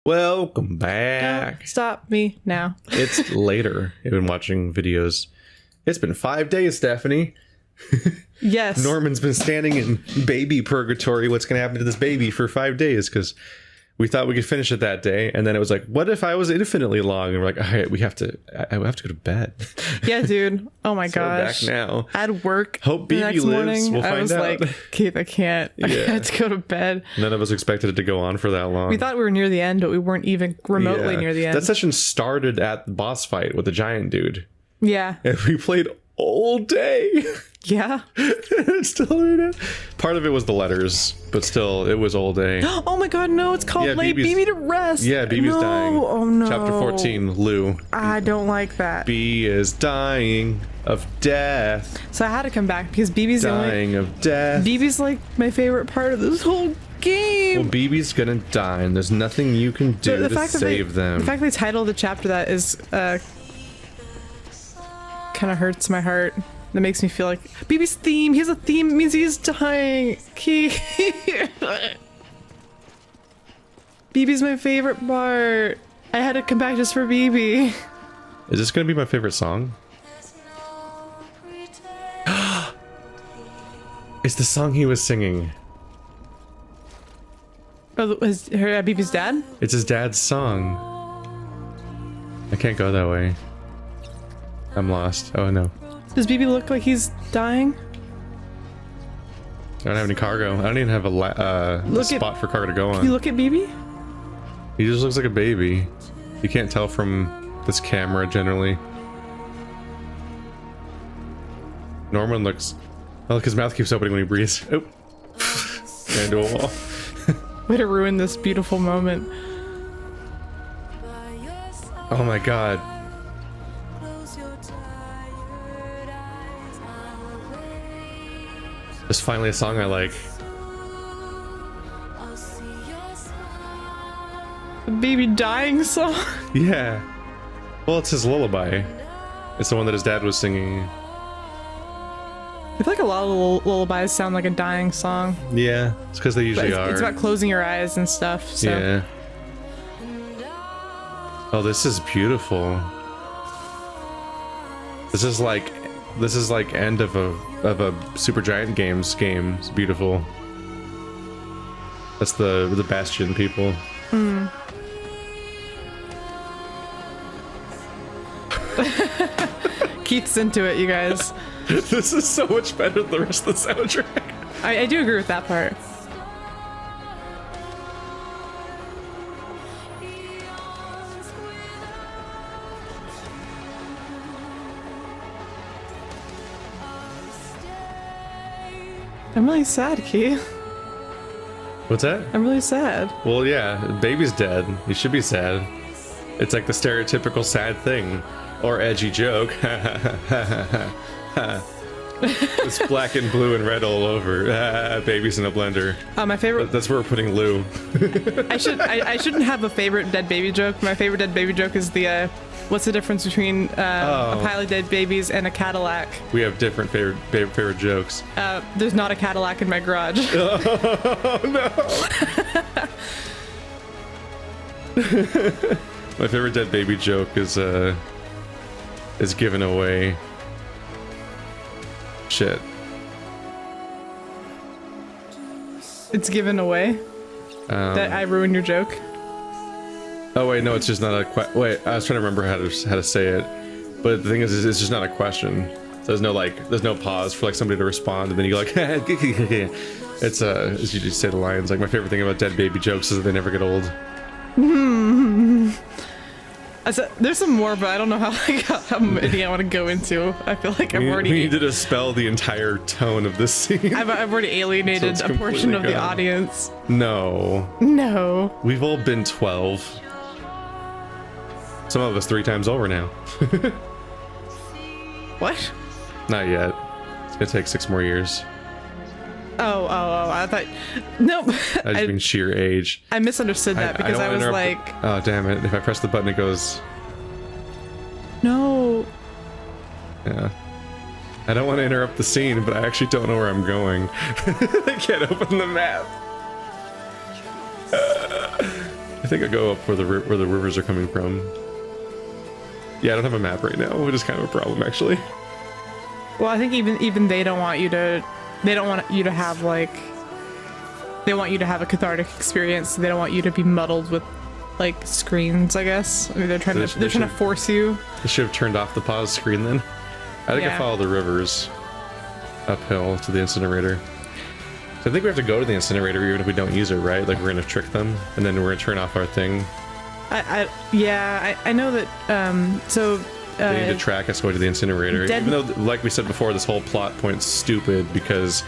Welcome back. Don't stop me now. It's later. I've been watching videos. It's been 5 days, Stephanie. Yes. Norman's been standing in baby purgatory. What's going to happen to this baby for 5 days? Because we thought we could finish it that day. And then it was like, what if I was infinitely long? And we're like, all right, I have to go to bed. Yeah, dude. Oh my So we're back gosh. now. I had work Hope the BB next lives. morning. We'll I find was out. like, Keith, I can't. I Yeah. had to go to bed. None of us expected it to go on for that long. We thought we were near the end, but we weren't even remotely Yeah. near the end. That session started at the boss fight with the giant dude. Yeah. And we played all day. Yeah. Still doing it. Part of it was the letters, but still, it was all day. Oh my god, no, it's called Yeah, Lay BB's BB to Rest. Yeah, BB's no. dying. Oh no. Chapter 14, Lou. I don't like that. B is dying of death. So I had to come back because BB's the only... Dying of death. BB's like my favorite part of this whole game. Well, BB's gonna die, and there's nothing you can do The to fact that save them. The fact they titled the chapter that is kind of hurts my heart. That makes me feel like BB's theme. He has a theme. It means he's dying. BB's my favorite part. I had to come back just for BB. Is this gonna be my favorite song? It's the song he was singing. Oh, is her BB's dad? It's his dad's song. I can't go that way. I'm lost. Oh no. Does BB look like he's dying? I don't have any cargo. I don't even have a spot for cargo to go Can you on. look at BB? He just looks like a baby. You can't tell from this camera generally. Norman looks... Oh, look, his mouth keeps opening when he breathes. Oh. Ran into a wall. Way to ruin this beautiful moment. Oh my god. There's finally a song I like. The baby dying song. Yeah. Well, it's his lullaby. It's the one that his dad was singing. I feel like a lot of lullabies sound like a dying song. Yeah, it's because they usually are. It's about closing your eyes and stuff. So. Yeah. Oh, this is beautiful. This is like end of a Supergiant Games game. It's beautiful. That's the Bastion people. Mm. Keith's into it, you guys. This is so much better than the rest of the soundtrack. I do agree with that part. I'm really sad, Keith. What's that? I'm really sad. Well, yeah, baby's dead. You should be sad. It's like the stereotypical sad thing. Or edgy joke. It's black and blue and red all over. Baby's in a blender. My favorite... That's where we're putting Lou. I shouldn't have a favorite dead baby joke. My favorite dead baby joke is the, what's the difference between a pile of dead babies and a Cadillac? We have different favorite jokes. There's not a Cadillac in my garage. Oh, no. My favorite dead baby joke is given away. Shit. It's given away. That I ruined your joke. Oh wait, no, it's just not a wait. I was trying to remember how to say it, but the thing is, it's just not a question. So there's no pause for like somebody to respond, and then you go like, it's you just say the lines. Like my favorite thing about dead baby jokes is that they never get old. There's some more, but I don't know how many I want to go into. I feel like We need to dispel the entire tone of this scene. I've already alienated So a it's portion of the completely gone. audience. No. No. We've all been 12. Some of us 3 times over now. What? Not yet. It's gonna take 6 more years. Oh, I thought... Nope. I just mean sheer age. I misunderstood that because I was like... Oh, damn it. If I press the button, it goes... No. Yeah. I don't want to interrupt the scene, but I actually don't know where I'm going. I can't open the map. I think I go up where the rivers are coming from. Yeah, I don't have a map right now, which is kind of a problem, actually. Well, I think even they don't want you to. They don't want you to have like. They want you to have a cathartic experience. They don't want you to be muddled with, like, screens. I guess. I mean, they're trying to force you. They should have turned off the pause screen then. I think I follow the rivers uphill to the incinerator. So I think we have to go to the incinerator even if we don't use it, right? Like we're gonna trick them, and then we're gonna turn off our thing. I know that. So. They need to track us going to the incinerator. Even though, like we said before, this whole plot point's stupid because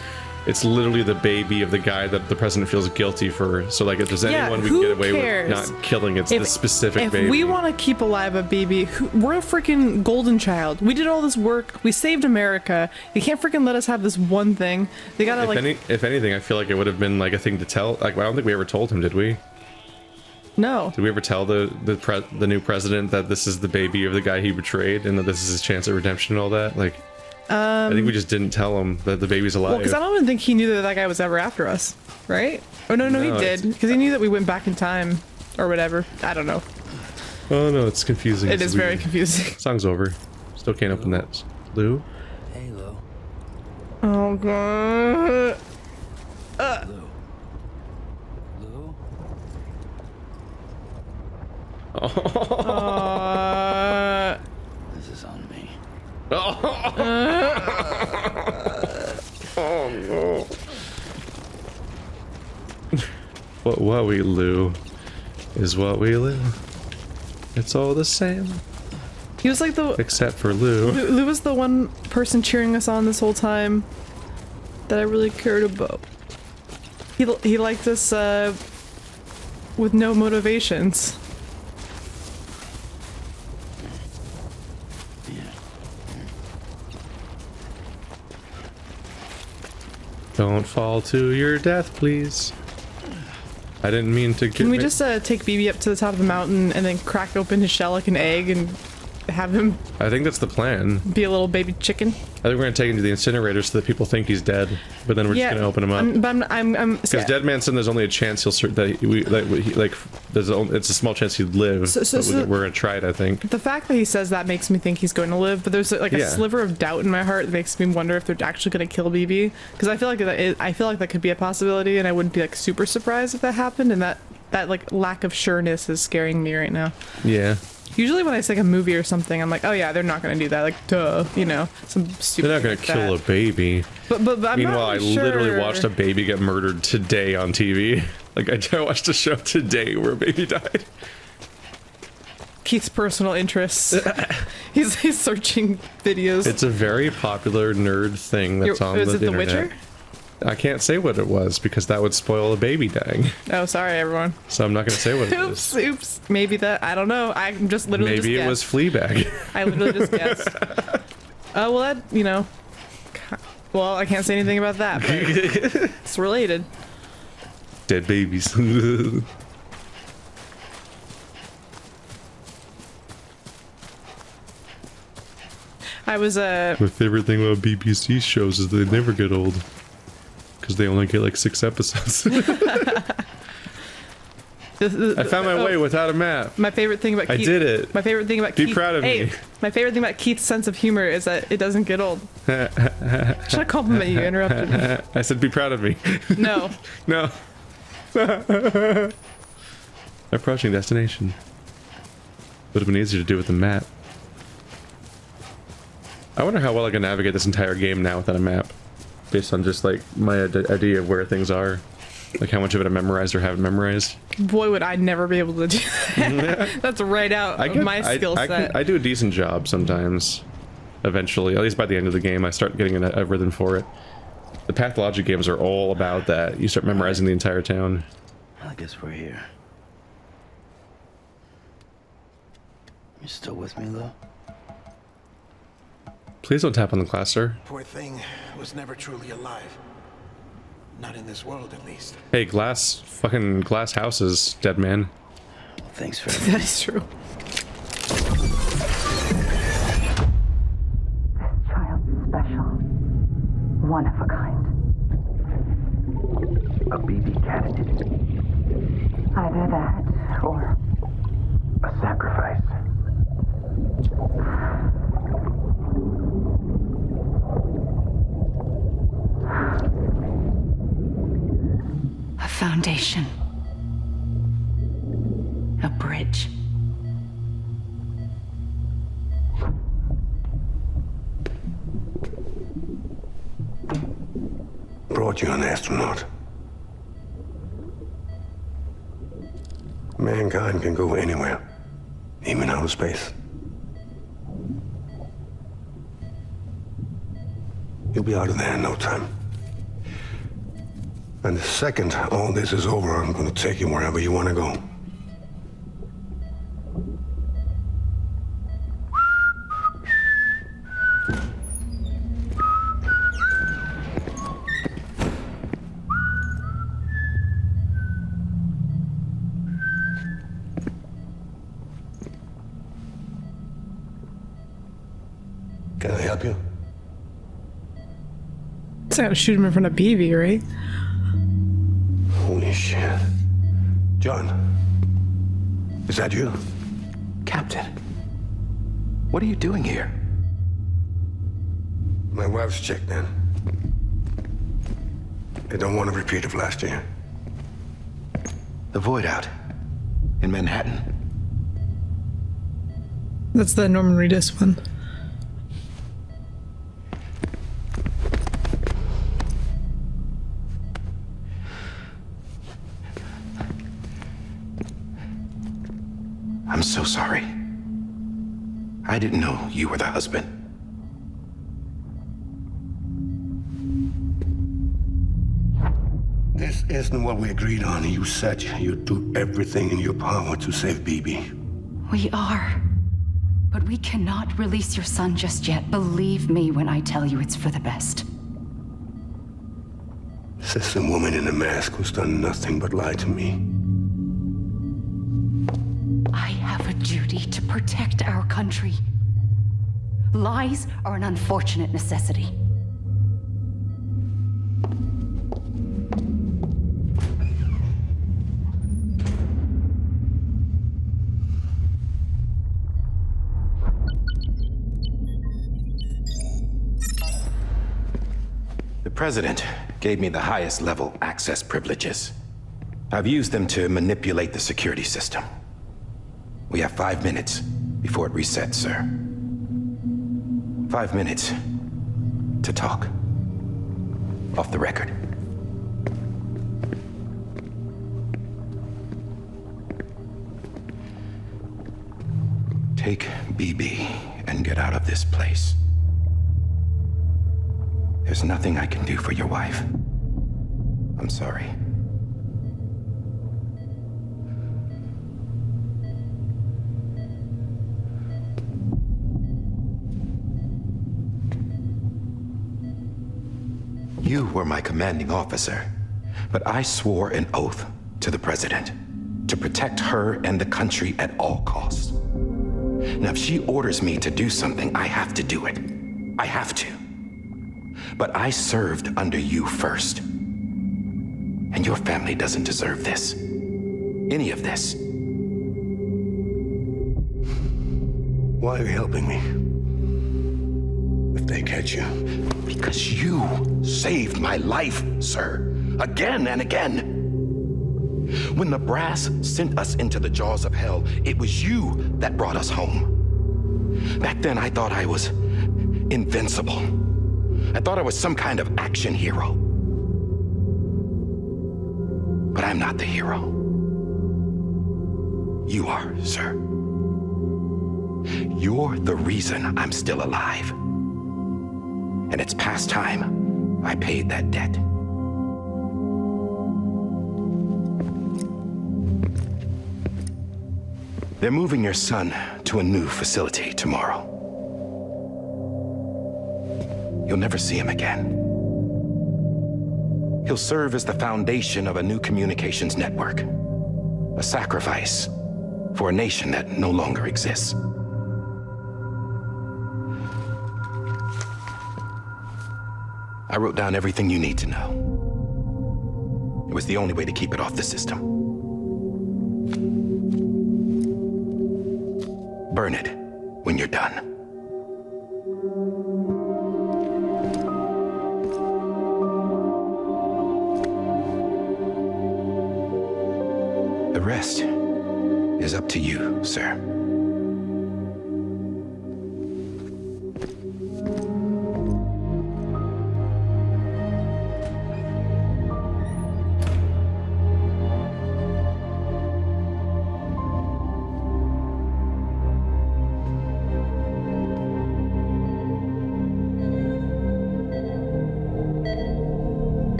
it's literally the baby of the guy that the president feels guilty for. So, like, if there's anyone we can get away with not killing, it's this specific baby. If we want to keep alive a baby, we're a freaking golden child. We did all this work. We saved America. You can't freaking let us have this one thing. They gotta, if anything, I feel like it would have been, like, a thing to tell. Like, I don't think we ever told him, did we? No. Did we ever tell the new president that this is the baby of the guy he betrayed and that this is his chance at redemption and all that? Like, I think we just didn't tell him that the baby's alive. Well, because I don't even think he knew that guy was ever after us, right? Oh no, he did, because he knew that we went back in time or whatever. I don't know. Oh no, it's confusing. It is very confusing. Song's over. Still can't open that. Lou? Hey, Lou. Oh god. Lou. Lou? This is on me. Oh no. What we Lou is what we live. It's all the same. He was like except for Lou. Lou was the one person cheering us on this whole time that I really cared about. He liked us with no motivations. Don't fall to your death, please. I didn't mean to. Can we just take BB up to the top of the mountain and then crack open his shell like an egg and have him? I think that's the plan. Be a little baby chicken. I think we're gonna take him to the incinerator so that people think he's dead, but then we're just gonna open him up. Because Dead Man said there's only a chance it's a small chance he'd live. So we're gonna try it. I think the fact that he says that makes me think he's going to live, but there's like a sliver of doubt in my heart that makes me wonder if they're actually gonna kill BB. Because I feel like that could be a possibility, and I wouldn't be like super surprised if that happened. And that like lack of sureness is scaring me right now. Yeah. Usually when I see like a movie or something, I'm like, oh yeah, they're not gonna do that. Like, duh, you know, some stupid. They're not gonna kill a baby. But I'm meanwhile, not really I literally watched a baby get murdered today on TV. Like I watched a show today where a baby died. Keith's personal interests. he's searching videos. It's a very popular nerd thing that's on the internet. Is it The Witcher? I can't say what it was because that would spoil a baby dying. Oh, sorry, everyone. So I'm not going to say what it is. Oops. Maybe that. I don't know. I'm just literally Maybe it was Fleabag. I literally just guessed. Oh, well, that, you know. Well, I can't say anything about that, but it's related. Dead babies. I was, My favorite thing about BBC shows is they never get old. Because they only get like 6 episodes. I found my way without a map. My favorite thing about Keith, I did it. My favorite thing about Keith, be proud of me. My favorite thing about Keith's sense of humor is that it doesn't get old. Should I compliment you? You interrupted me. I said be proud of me. No. No. Approaching destination. Would have been easier to do with a map. I wonder how well I can navigate this entire game now without a map. Based on just like my idea of where things are. Like how much of it I memorized or haven't memorized. Boy, would I never be able to do that. That's right out of my skill set. I do a decent job sometimes. Eventually, at least by the end of the game, I start getting a rhythm for it. The pathologic games are all about that. You start memorizing the entire town. I guess we're here. You still with me, Lou? Please don't tap on the glass, sir. Poor thing was never truly alive. Not in this world, at least. Hey, fucking glass houses, dead man. Thanks for that is true. This child's special. One of a kind. a BB candidate. Either that, for? A sacrifice. A foundation. A bridge. Brought you an astronaut. Mankind can go anywhere, even outer space. You'll be out of there in no time. And the second all this is over, I'm gonna take you wherever you wanna go. Can I help you? So I gotta shoot him in front of BB, right? Holy shit. John, is that you? Captain, what are you doing here? My wife's checked in. They don't want a repeat of last year. The Void Out in Manhattan. That's the Norman Reedus one. I'm so sorry. I didn't know you were the husband. This isn't what we agreed on. You said you'd do everything in your power to save BB. We are. But we cannot release your son just yet. Believe me when I tell you it's for the best. This is a woman in a mask who's done nothing but lie to me. I have a duty to protect our country. Lies are an unfortunate necessity. The President gave me the highest level access privileges. I've used them to manipulate the security system. We have 5 minutes before it resets, sir. 5 minutes to talk. Off the record. Take BB and get out of this place. There's nothing I can do for your wife. I'm sorry. You were my commanding officer, but I swore an oath to the President to protect her and the country at all costs. Now, if she orders me to do something, I have to do it. I have to. But I served under you first. And your family doesn't deserve this. Any of this. Why are you helping me? If they catch you. Because you saved my life, sir. Again and again. When the brass sent us into the jaws of hell, it was you that brought us home. Back then, I thought I was invincible. I thought I was some kind of action hero. But I'm not the hero. You are, sir. You're the reason I'm still alive. And it's past time I paid that debt. They're moving your son to a new facility tomorrow. You'll never see him again. He'll serve as the foundation of a new communications network. A sacrifice for a nation that no longer exists. I wrote down everything you need to know. It was the only way to keep it off the system. burn it when you're done. The rest is up to you, sir.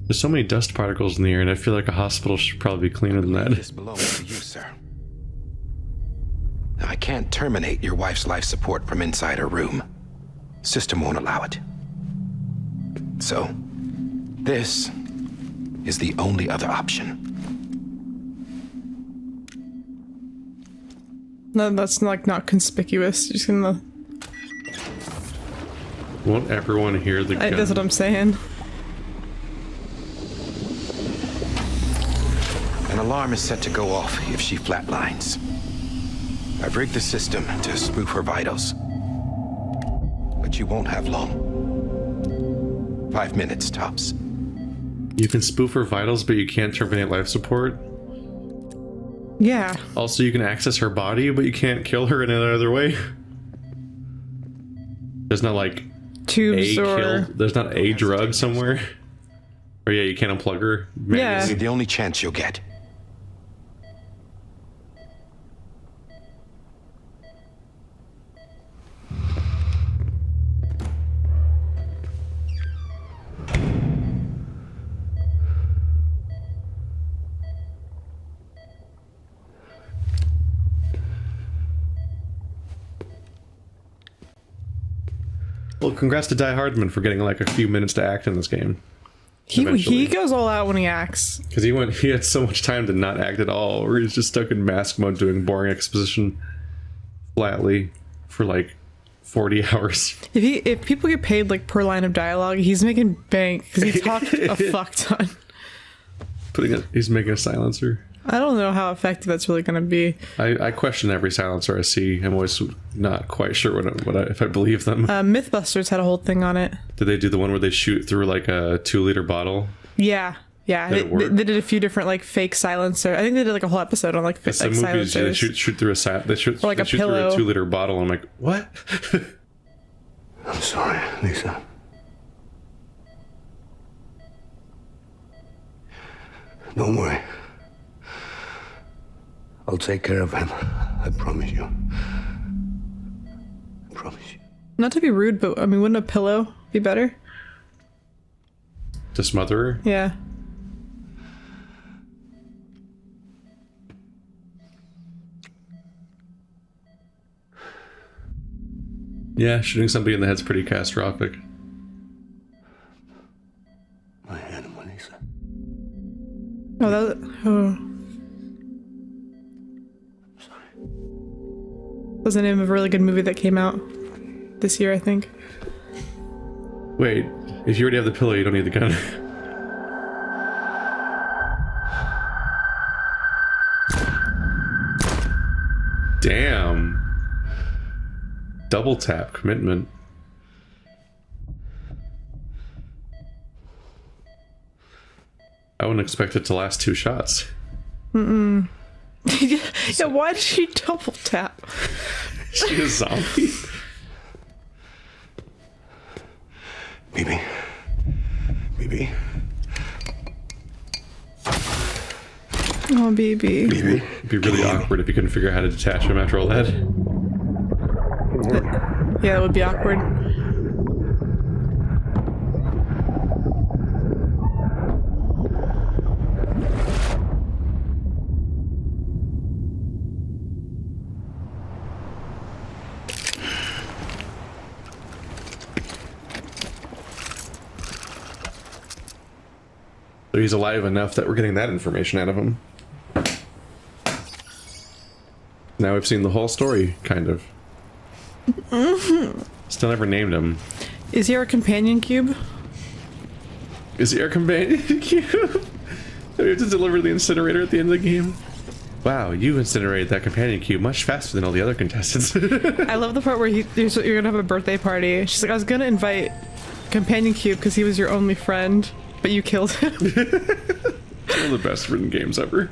There's so many dust particles in the air, and I feel like a hospital should probably be cleaner than that. This belongs to you, sir. Now, I can't terminate your wife's life support from inside her room. System won't allow it. So, this is the only other option. No, that's like not conspicuous. Just gonna. Won't everyone hear the gun? That's what I'm saying. An alarm is set to go off if she flatlines. I've rigged the system to spoof her vitals. But you won't have long. 5 minutes tops. You can spoof her vitals, but you can't terminate life support? Yeah. Also, you can access her body, but you can't kill her in another way? There's not like Tubes there's not a drug somewhere? Or yeah, you can't unplug her? Yeah. This is the only chance you'll get. Well, congrats to Die Hardman for getting like a few minutes to act in this game. He goes all out when he acts. Because he had so much time to not act at all, or he's just stuck in mask mode doing boring exposition flatly for like 40 hours. If people get paid like per line of dialogue, he's making bank because he talked a fuck ton. He's making a silencer. I don't know how effective that's really going to be. I question every silencer I see. I'm always not quite sure if I believe them. Mythbusters had a whole thing on it. Did they do the one where they shoot through like a 2-liter bottle? Yeah. They did a few different like fake silencer. I think they did like a whole episode on like fake silencers. They shoot through a through a 2-liter bottle. I'm like, what? I'm sorry, Lisa. Don't worry. I'll take care of him. I promise you. I promise you. Not to be rude, but I mean, wouldn't a pillow be better? To smother her? Yeah. Yeah, shooting somebody in the head's pretty catastrophic. My animal, Lisa. Oh. Was the name of a really good movie that came out this year, I think. Wait, if you already have the pillow, you don't need the gun. Damn. Double tap commitment. I wouldn't expect it to last 2 shots. Yeah, why did she double tap? Is she a zombie? BB. Oh, baby. It'd be really awkward if you couldn't figure out how to detach him after all that. Yeah, that would be awkward. So he's alive enough that we're getting that information out of him. Now we've seen the whole story, kind of. Still never named him. Is he our companion cube? Is he our companion cube? We have to deliver the incinerator at the end of the game. Wow, you incinerated that companion cube much faster than all the other contestants. I love the part where you're gonna have a birthday party. She's like, I was gonna invite companion cube because he was your only friend, but you killed him. One of the best written games ever.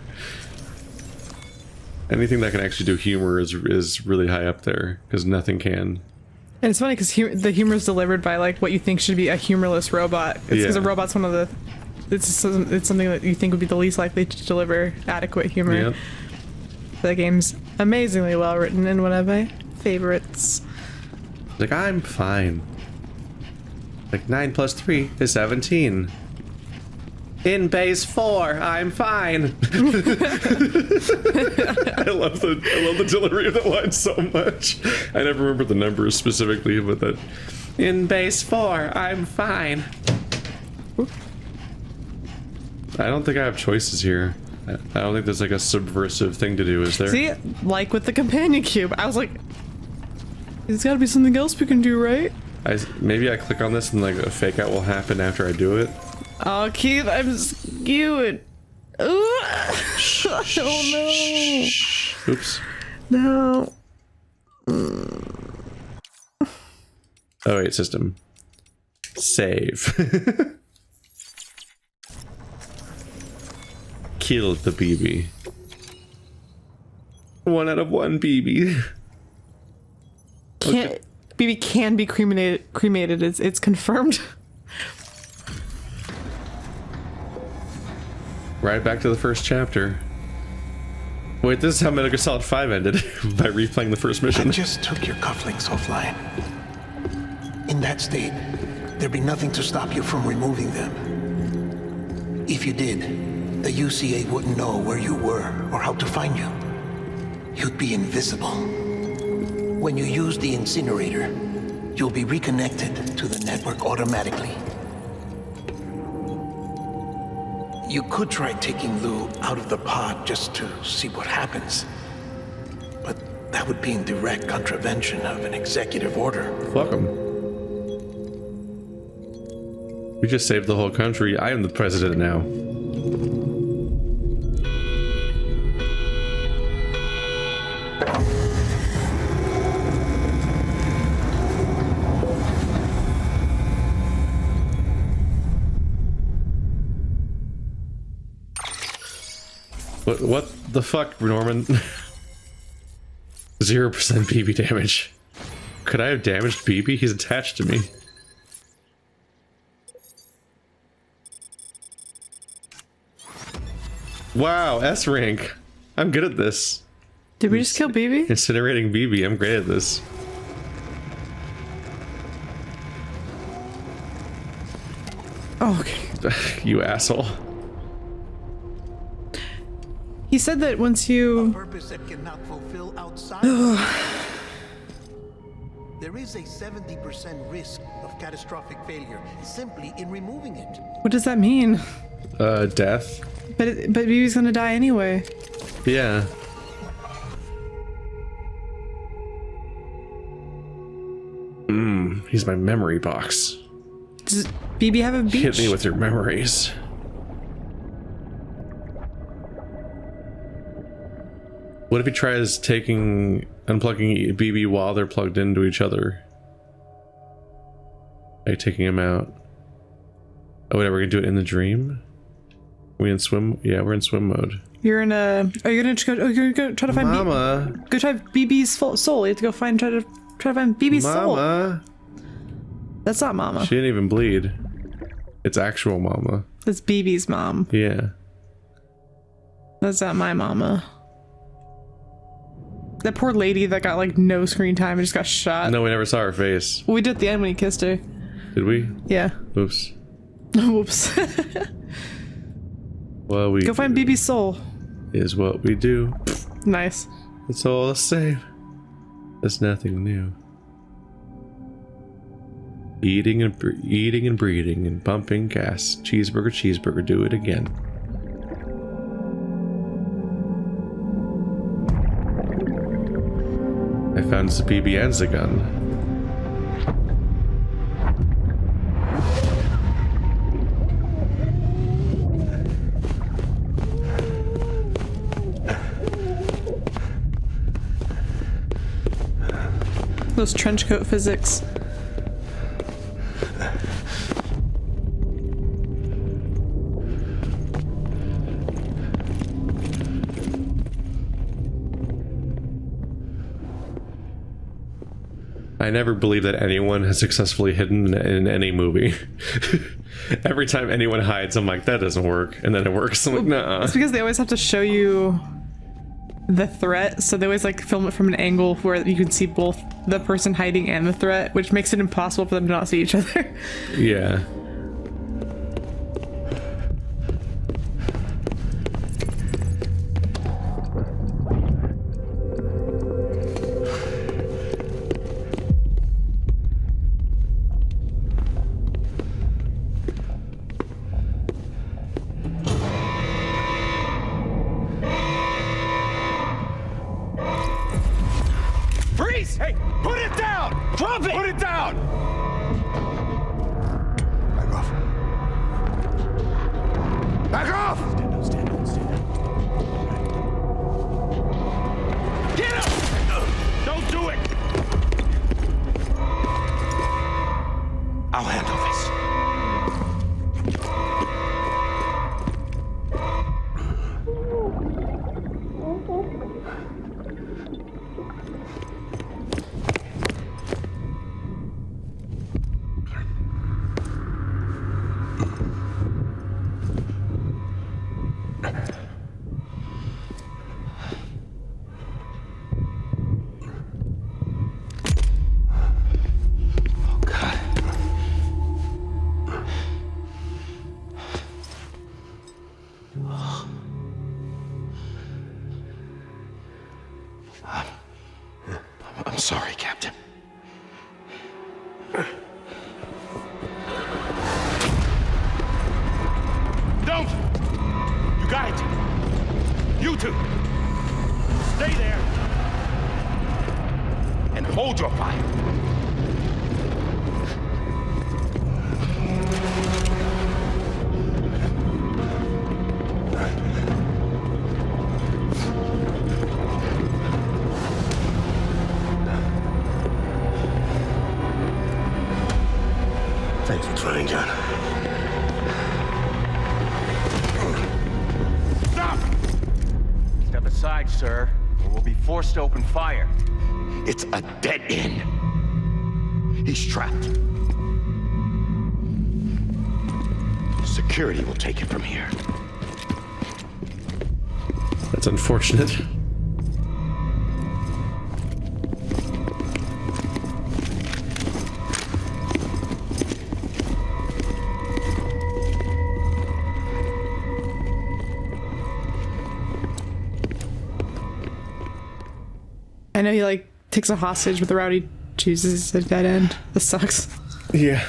Anything that can actually do humor is really high up there, because nothing can. And it's funny because the humor is delivered by like what you think should be a humorless robot. It's because a robot's one of the. It's something that you think would be the least likely to deliver adequate humor. Yep. The game's amazingly well written and one of my favorites. Like, I'm fine. Like 9 plus 3 is 17. In base 4, I'm fine. I love the delivery of that line so much. I never remember the numbers specifically, but that. In base 4, I'm fine. I don't think I have choices here. I don't think there's like a subversive thing to do, is there? See, like with the companion cube, I was like, there's got to be something else we can do, right? Maybe I click on this and like a fake out will happen after I do it. Oh, Keith, I'm skewed. Ooh. Oh no. Oops. No. Oh wait, system. Save. Killed the BB. 1 out of 1 BB. Can't, BB can be cremated. It's confirmed. Right back to the first chapter. Wait, this is how Metal Gear Solid 5 ended, by replaying the first mission. I just took your cufflinks offline. In that state, there'd be nothing to stop you from removing them. If you did, the UCA wouldn't know where you were or how to find you. You'd be invisible. When you use the incinerator, you'll be reconnected to the network automatically. You could try taking Lou out of the pod just to see what happens. But that would be in direct contravention of an executive order. Welcome. We just saved the whole country. I am the president now. What the fuck, Norman? 0% BB damage. Could I have damaged BB? He's attached to me. Wow, S rank. I'm good at this. Did we just kill BB? Incinerating BB, I'm great at this. Oh, okay. You asshole. He said that once you... Purpose that cannot fulfill outside. There is a 70% risk of catastrophic failure simply in removing it. What does that mean? Death. But BB's gonna die anyway. Yeah. He's my memory box. Does BB have a beach? Hit me with your memories. What if he tries unplugging BB while they're plugged into each other? Like taking him out. Oh, whatever, we're gonna do it in the dream? Are we in swim? Yeah, we're in swim mode. You're in a... Are you gonna go... Oh, you're gonna try to find... Mama! Go try BB's soul. You have to go try to find BB's soul. Mama! That's not Mama. She didn't even bleed. It's actual Mama. That's BB's mom. Yeah. That's not my Mama. That poor lady that got like no screen time and just got shot. No, we never saw her face. We did at the end when he kissed her. Did we? Yeah. Oops. Whoops. Well, we go find BB's soul. Is what we do. Nice. It's all the same. There's nothing new. Eating and breeding and pumping gas. Cheeseburger, do it again. I found the BB and the gun. Those trench coat physics. I never believe that anyone has successfully hidden in any movie. Every time anyone hides, I'm like, that doesn't work. And then it works. I'm like, nah. It's because they always have to show you the threat. So they always like film it from an angle where you can see both the person hiding and the threat, which makes it impossible for them to not see each other. Yeah. Hey, put it down! Drop it! Put it down! Back off. Back off! Stand down. Get him! Don't do it! I'll handle this. I'm sorry, Captain. Don't! You got it! You two! Stay there! And hold your fire! Thanks for trying, John. Stop! Step aside, sir, or we'll be forced to open fire. It's a dead end. He's trapped. Security will take it from here. That's unfortunate. I know he like takes a hostage, but the route he chooses is a dead end. This sucks. Yeah.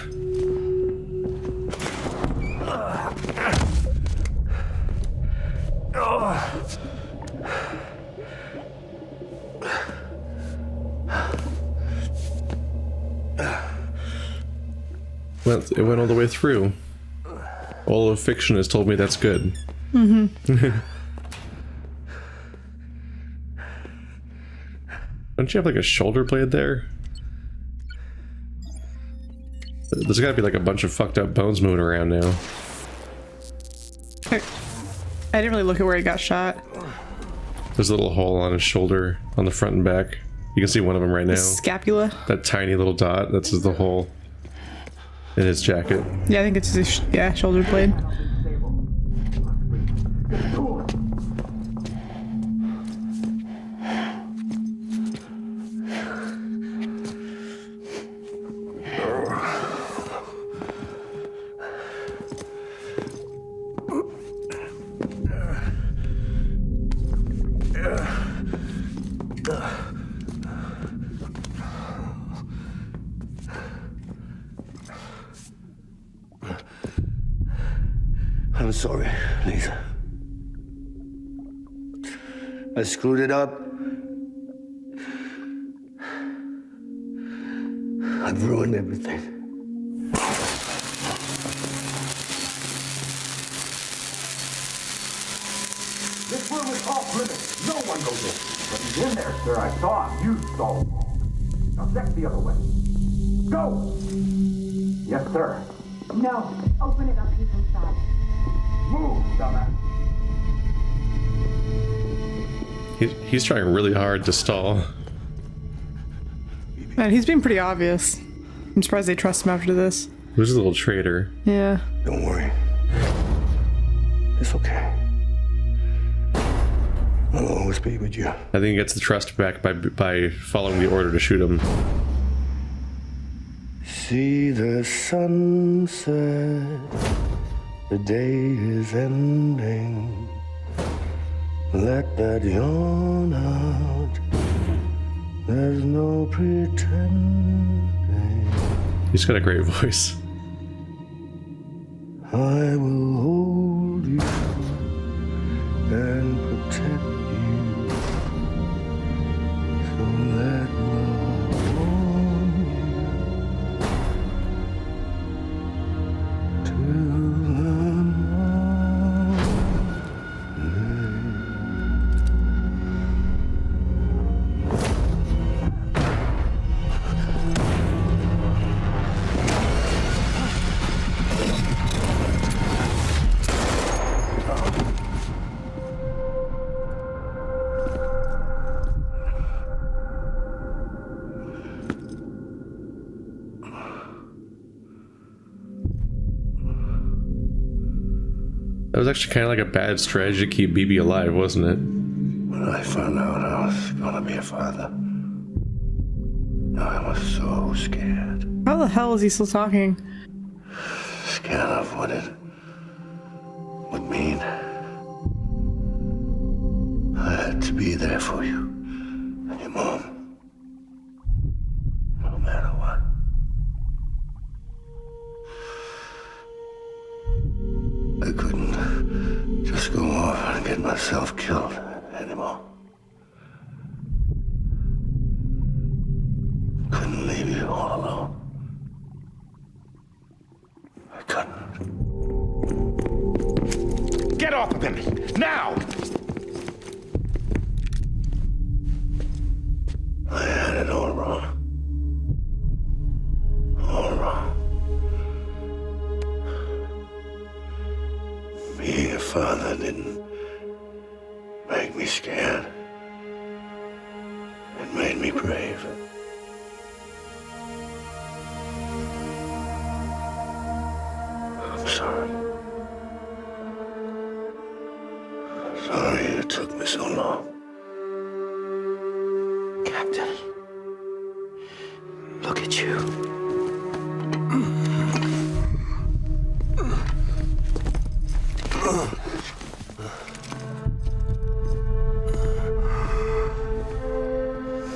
Well, it went all the way through. All of fiction has told me that's good. Mm-hmm. Don't you have like a shoulder blade there? There's gotta be like a bunch of fucked up bones moving around now. I didn't really look at where he got shot. There's a little hole on his shoulder on the front and back. You can see one of them right now. Scapula. That tiny little dot, that's the hole in his jacket. Yeah, I think it's his shoulder blade. I'm sorry, Lisa. I screwed it up. I've ruined everything. This room is off limits. No one goes in. But he's in there, sir. I saw him. You stole. Now check the other way. Go! Yes, sir. No. Open it up. He's inside. Move, dumbass. He's trying really hard to stall. Man, he's being pretty obvious. I'm surprised they trust him after this. Who's a little traitor? Yeah. Don't worry. It's okay. I'll always be with you. I think he gets the trust back by following the order to shoot him. See the sunset. The day is ending. Let that yawn out. There's no pretending. He's got a great voice. I will hold you and protect you. So let love warm you till the That was actually kind of like a bad strategy to keep BB alive, wasn't it? When I found out I was gonna be a father, I was so scared. How the hell is he still talking? Scared of what it would mean. I had to be there for you and your mom, no matter what. I couldn't just go off and get myself killed anymore. Couldn't leave you all alone. I couldn't. Get off of him! Now! I had it all wrong. All wrong. Being a father didn't make me scared. It made me brave. I'm sorry. Sorry it took me so long. Captain, look at you.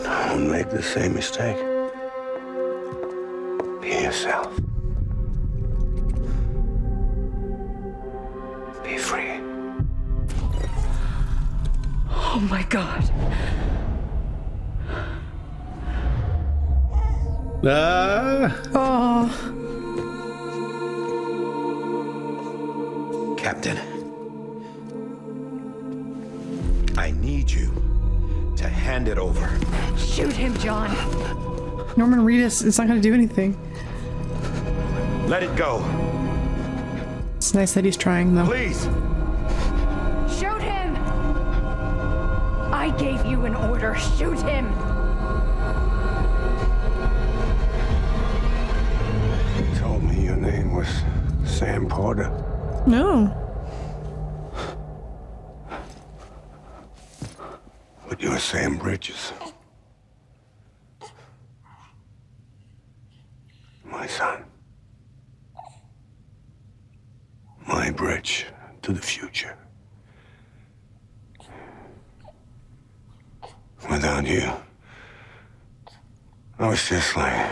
Don't make the same mistake. Be yourself. Be free. Oh my God. Oh. Captain, I need you to hand it over. Shoot him, John. Norman Reedus is not going to do anything. Let it go. It's nice that he's trying, though. Please! Shoot him! I gave you an order. Shoot him! You told me your name was Sam Porter. No. But you're Sam Bridges. My son. My bridge to the future. Without you, I was just like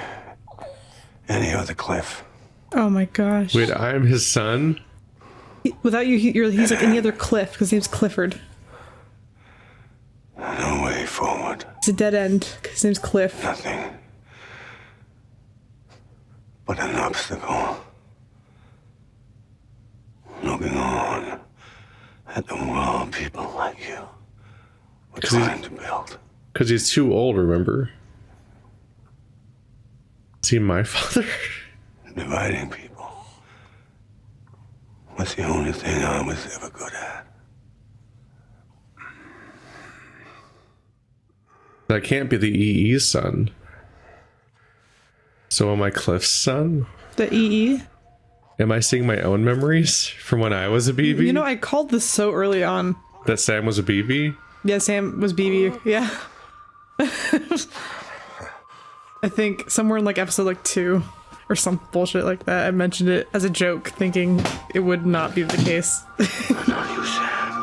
any other Cliff. Oh my gosh. Wait, I'm his son? Without you, he's like any other Cliff, because his name's Clifford. No way forward. It's a dead end, because his name's Cliff. Nothing but an obstacle. Looking on at the world people like you were trying to build. Because he's too old, remember? Is he my father? Dividing people was the only thing I was ever good at. That can't be the EE's son. So am I Cliff's son? The EE? Am I seeing my own memories from when I was a BB? You know, I called this so early on. That Sam was a BB? Yeah, Sam was BB. Yeah. I think somewhere in like episode like 2 or some bullshit like that, I mentioned it as a joke, thinking it would not be the case. I know you, Sam.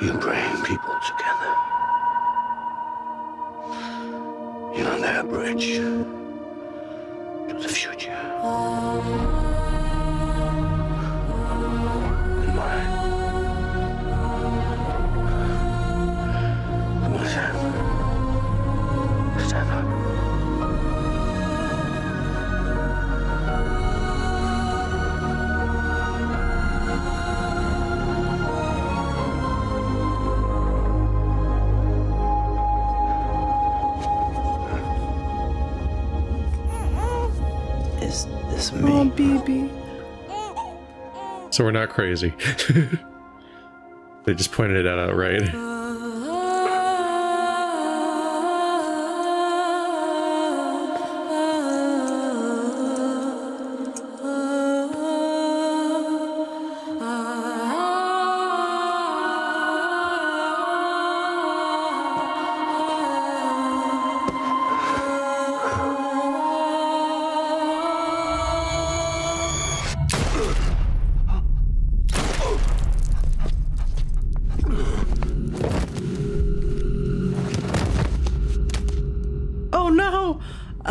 You bring people together. You're that bridge to the future. And mine. Come on, Sam. Stand up. Is this me? Oh, BB. So we're not crazy. They just pointed it out outright.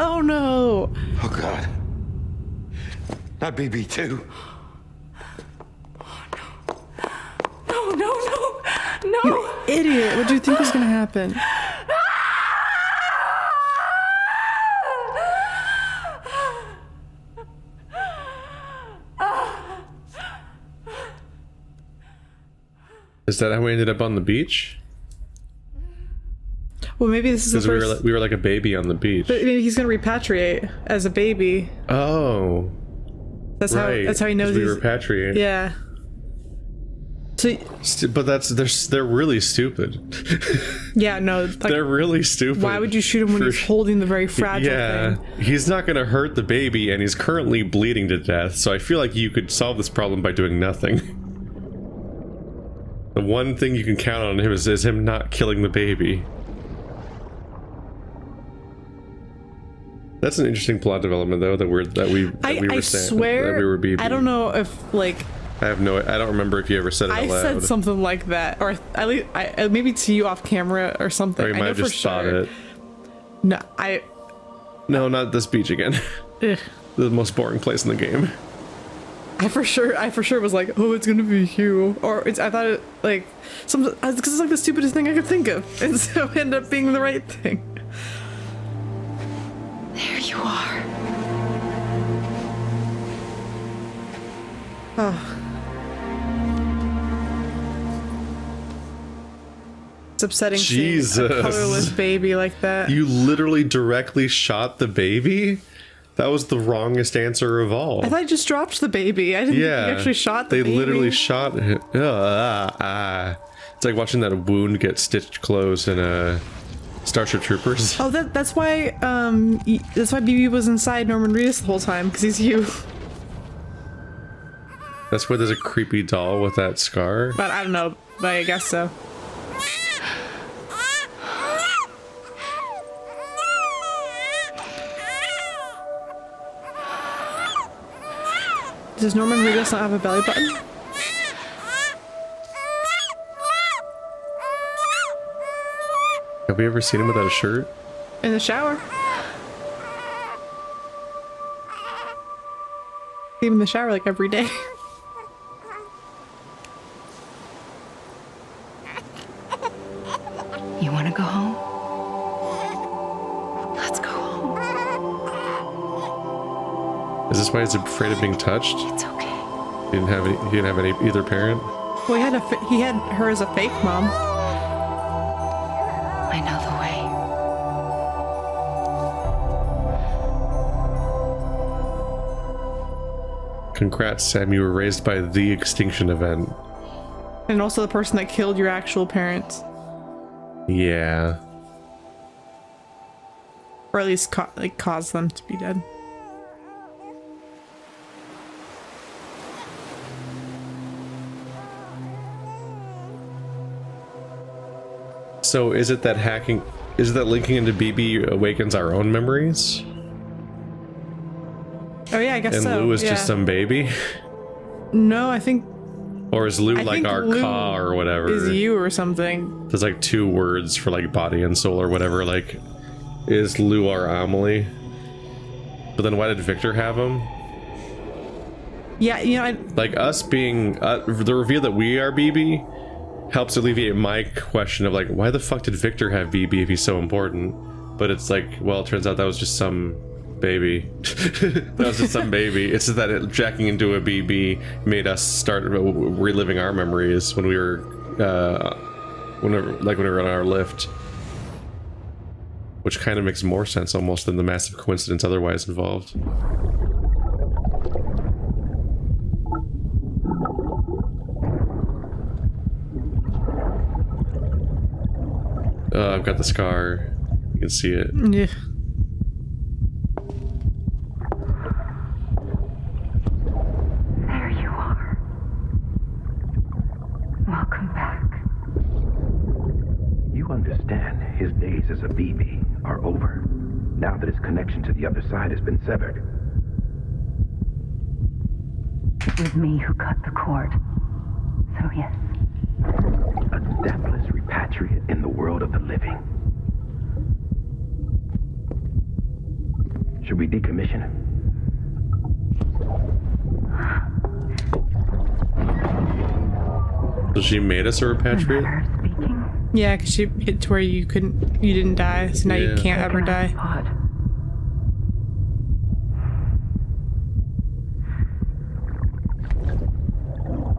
Oh no! Oh God. Not BB2. No, no, no, no! You idiot! What do you think was gonna happen? Is that how we ended up on the beach? Well, maybe this is the Because first... we were like a baby on the beach. But maybe he's gonna repatriate as a baby. Oh. That's right. how he knows we he's... repatriate. Yeah. So... But they're really stupid. Yeah, no. Like, They're really stupid. why would you shoot him when he's holding the very fragile thing? He's not gonna hurt the baby, and he's currently bleeding to death, so I feel like you could solve this problem by doing nothing. The one thing you can count on him is him not killing the baby. That's an interesting plot development, though, that we were I swear, that we were BB. I don't know if, like... I don't remember if you ever said it out loud. I said something like that, or at least maybe to you off camera or something. Or you might have just thought it. No, No, not this beach again. The most boring place in the game. I for sure was like, oh, it's gonna be Hugh, or I thought it like because it's like the stupidest thing I could think of, and so it ended up being the right thing. There you are. Oh. It's upsetting seeing a colorless baby like that. You literally directly shot the baby? That was the wrongest answer of all. I thought I just dropped the baby. I didn't think he actually shot the baby. They literally shot him. It's like watching that wound get stitched closed in Starship Troopers. Oh, that's why BB was inside Norman Reedus the whole time, because he's you. That's where there's a creepy doll with that scar. But I don't know, but I guess so. Does Norman Reedus not have a belly button? Have we ever seen him without a shirt? In the shower. See him in the shower like every day. You want to go home? Let's go home. Is this why he's afraid of being touched? It's okay. He didn't have any either parent. Well, he had her as a fake mom. I know the way. Congrats, Sam, you were raised by the extinction event. And also the person that killed your actual parents. Yeah. Or at least caused them to be dead. So is it that linking into BB awakens our own memories? Oh yeah, I guess so. And Lou is just some baby? No, I think... Or is Lou like our Lou Ka or whatever? is you or something. There's like 2 words for like body and soul or whatever. Like, is Lou our Amelie? But then why did Victor have him? Yeah, you know, like us being the reveal that we are BB helps alleviate my question of like, why the fuck did Victor have BB if he's so important? But it's like, well, it turns out that was just some baby. That was just some baby. It's just that jacking into a BB made us start reliving our memories when we were when we were on our lift, which kind of makes more sense almost than the massive coincidence otherwise involved. I've got the scar. You can see it. yeah. There you are. Welcome back. You understand his days as a BB are over, now that his connection to the other side has been severed. It was me who cut the cord. So yes. A deathless repatriate in the world of the living. Should we decommission him? So she made us a repatriate? Speaking. Yeah, because she hit to where you didn't die, so now you can't ever die. Pod.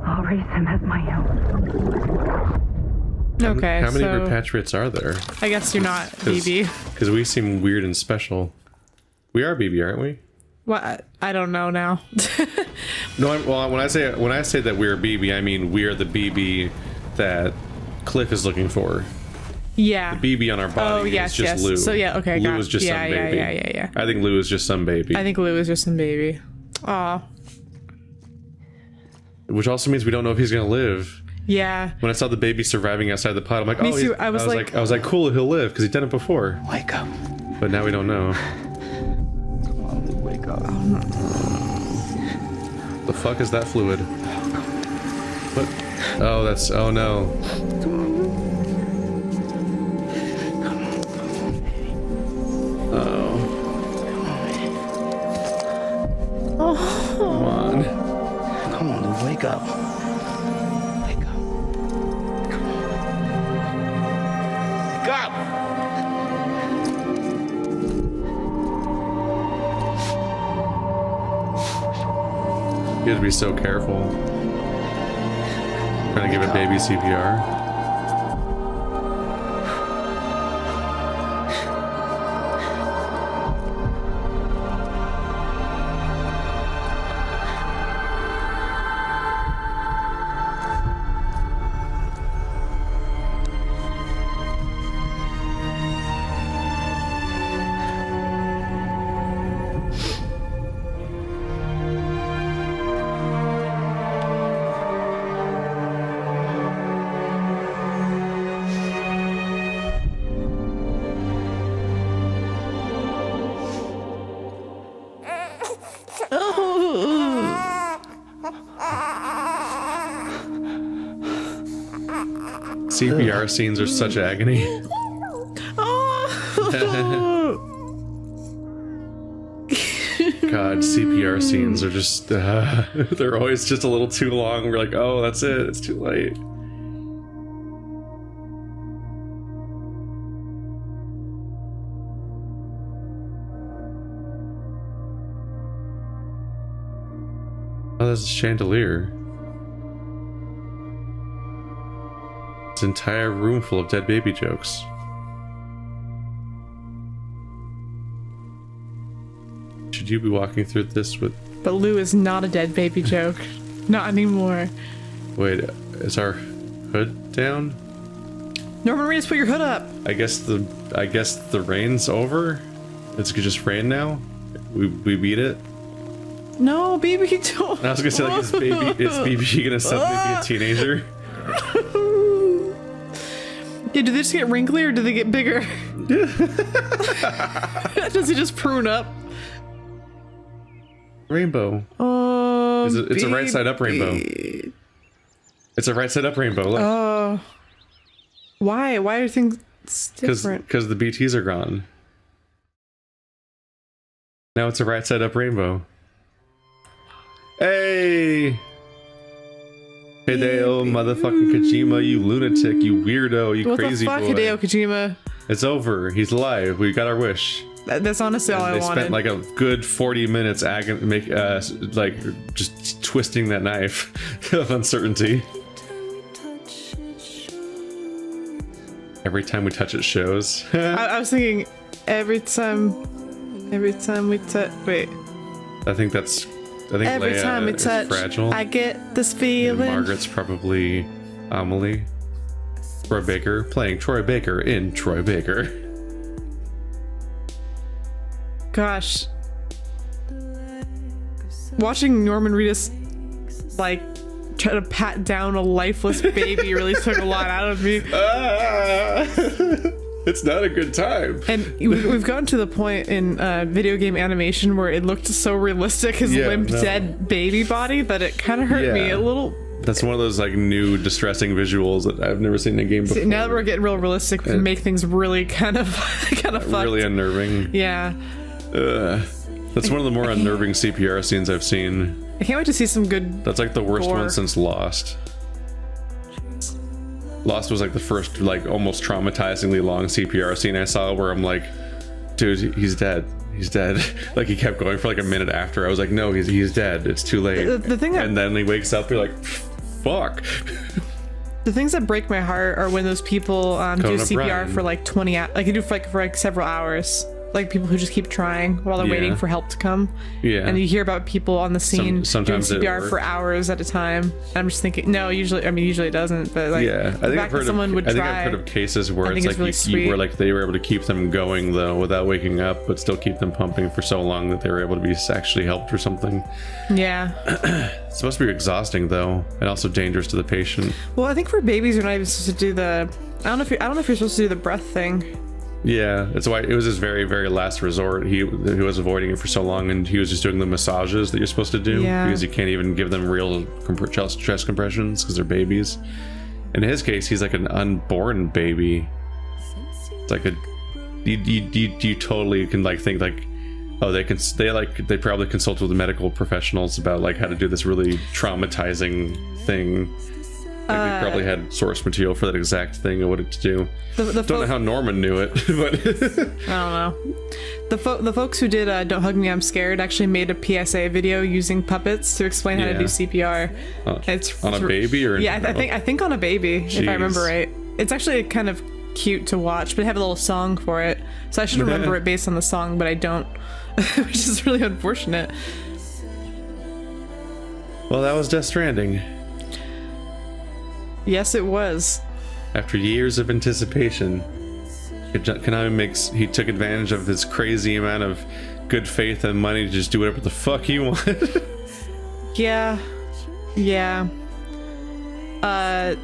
I'll raise him as my own. Okay, How many so repatriates are there? I guess you're not BB. Because we seem weird and special. We are BB, aren't we? What? I don't know now. No, well, when I say that we're BB, I mean we're the BB that Cliff is looking for. Yeah. The BB on our body Oh, yes, is just yes. Lou. So, yeah, okay, Lou got is just yeah, some yeah, baby. yeah. I think Lou is just some baby. I think Lou is just some baby. Aw. Which also means we don't know if he's gonna live. Yeah. When I saw the baby surviving outside the pod, I'm like, Me oh, too. I was like, cool, he'll live because he's done it before. Wake up. But now we don't know. Come on, Lou, wake up. The fuck is that fluid? What? Oh, that's. Oh no. Oh. Come on. Come on, Lou, wake up. Wake up. Come on. Wake up! You have to be so careful. Trying to give a baby CPR. CPR scenes are such agony. God, CPR scenes are just, they're always just a little too long. We're like, oh, that's it. It's too late. Oh, that's a chandelier. It's an entire room full of dead baby jokes. Should you be walking through this with But Lou is not a dead baby joke. Not anymore. Wait, is our hood down? Norman Reedus, put your hood up. I guess the rain's over. It's just rain now. We beat it. No, baby, don't. I was gonna say, like, is BB gonna suddenly be a teenager? Yeah, do they just get wrinkly or do they get bigger? Does he just prune up? Rainbow. Oh, It's a right side up rainbow. It's a right side up rainbow. Look. Oh. Why? Why are things different? Because the BTs are gone. Now it's a right side up rainbow. Hey! Hideo motherfucking Kojima, you lunatic, you weirdo, you crazy boy. What the fuck, Hideo Kojima? It's over. He's alive. We got our wish. That's honestly all I wanted. They spent like a good 40 minutes like just twisting that knife of uncertainty. Every time we touch it shows. I was thinking every time we touch. Wait. I think every Leia time we is touch, fragile. I get this feeling. And Margaret's probably Amelie. Troy Baker playing Troy Baker in Troy Baker. Gosh. Watching Norman Reedus like try to pat down a lifeless baby really took a lot out of me. It's not a good time. And we've gotten to the point in video game animation where it looked so realistic, his dead baby body, that it kind of hurt me a little. That's one of those like new distressing visuals that I've never seen in a game before. Now that we're getting real realistic, we can make things really kind of fucked. Really unnerving. Yeah. That's one of the more unnerving CPR scenes I've seen. I can't wait to see some good. That's like the worst gore. one since Lost. Lost was like the first like almost traumatizingly long CPR scene I saw where I'm like, dude, he's dead. He's dead. Like he kept going for like a minute after. I was like, no, he's dead. It's too late. The thing that, and then he wakes up, you're like, fuck. The things that break my heart are when those people do CPR Brian. for like 20 hours. Like they do for like several hours. Like people who just keep trying while they're waiting for help to come. Yeah. And you hear about people on the scene sometimes doing CPR for hours at a time. And I'm just thinking, no, usually it doesn't. But like, I think I've heard of cases where it's like where like they were able to keep them going though without waking up, but still keep them pumping for so long that they were able to be actually helped or something. Yeah. It's supposed to be exhausting though, and also dangerous to the patient. Well, I think for babies you're not even supposed to do the. I don't know if you're supposed to do the breath thing. Yeah, that's why it was his very, very last resort. He was avoiding it for so long, and he was just doing the massages that you're supposed to do because you can't even give them real chest compressions because they're babies. In his case, he's like an unborn baby. It's like you totally can like think like, oh, they probably consult with the medical professionals about like how to do this really traumatizing thing. Like they probably had source material for that exact thing of what to do. Don't know how Norman knew it, but I don't know. The folks who did "Don't Hug Me, I'm Scared" actually made a PSA video using puppets to explain how to do CPR. It's on a baby or I think on a baby, if I remember right. It's actually kind of cute to watch, but they have a little song for it, so I should remember it based on the song, but I don't, which is really unfortunate. Well, that was Death Stranding. Yes, it was. After years of anticipation, Konami he took advantage of his crazy amount of good faith and money to just do whatever the fuck he wanted. Yeah. Oh,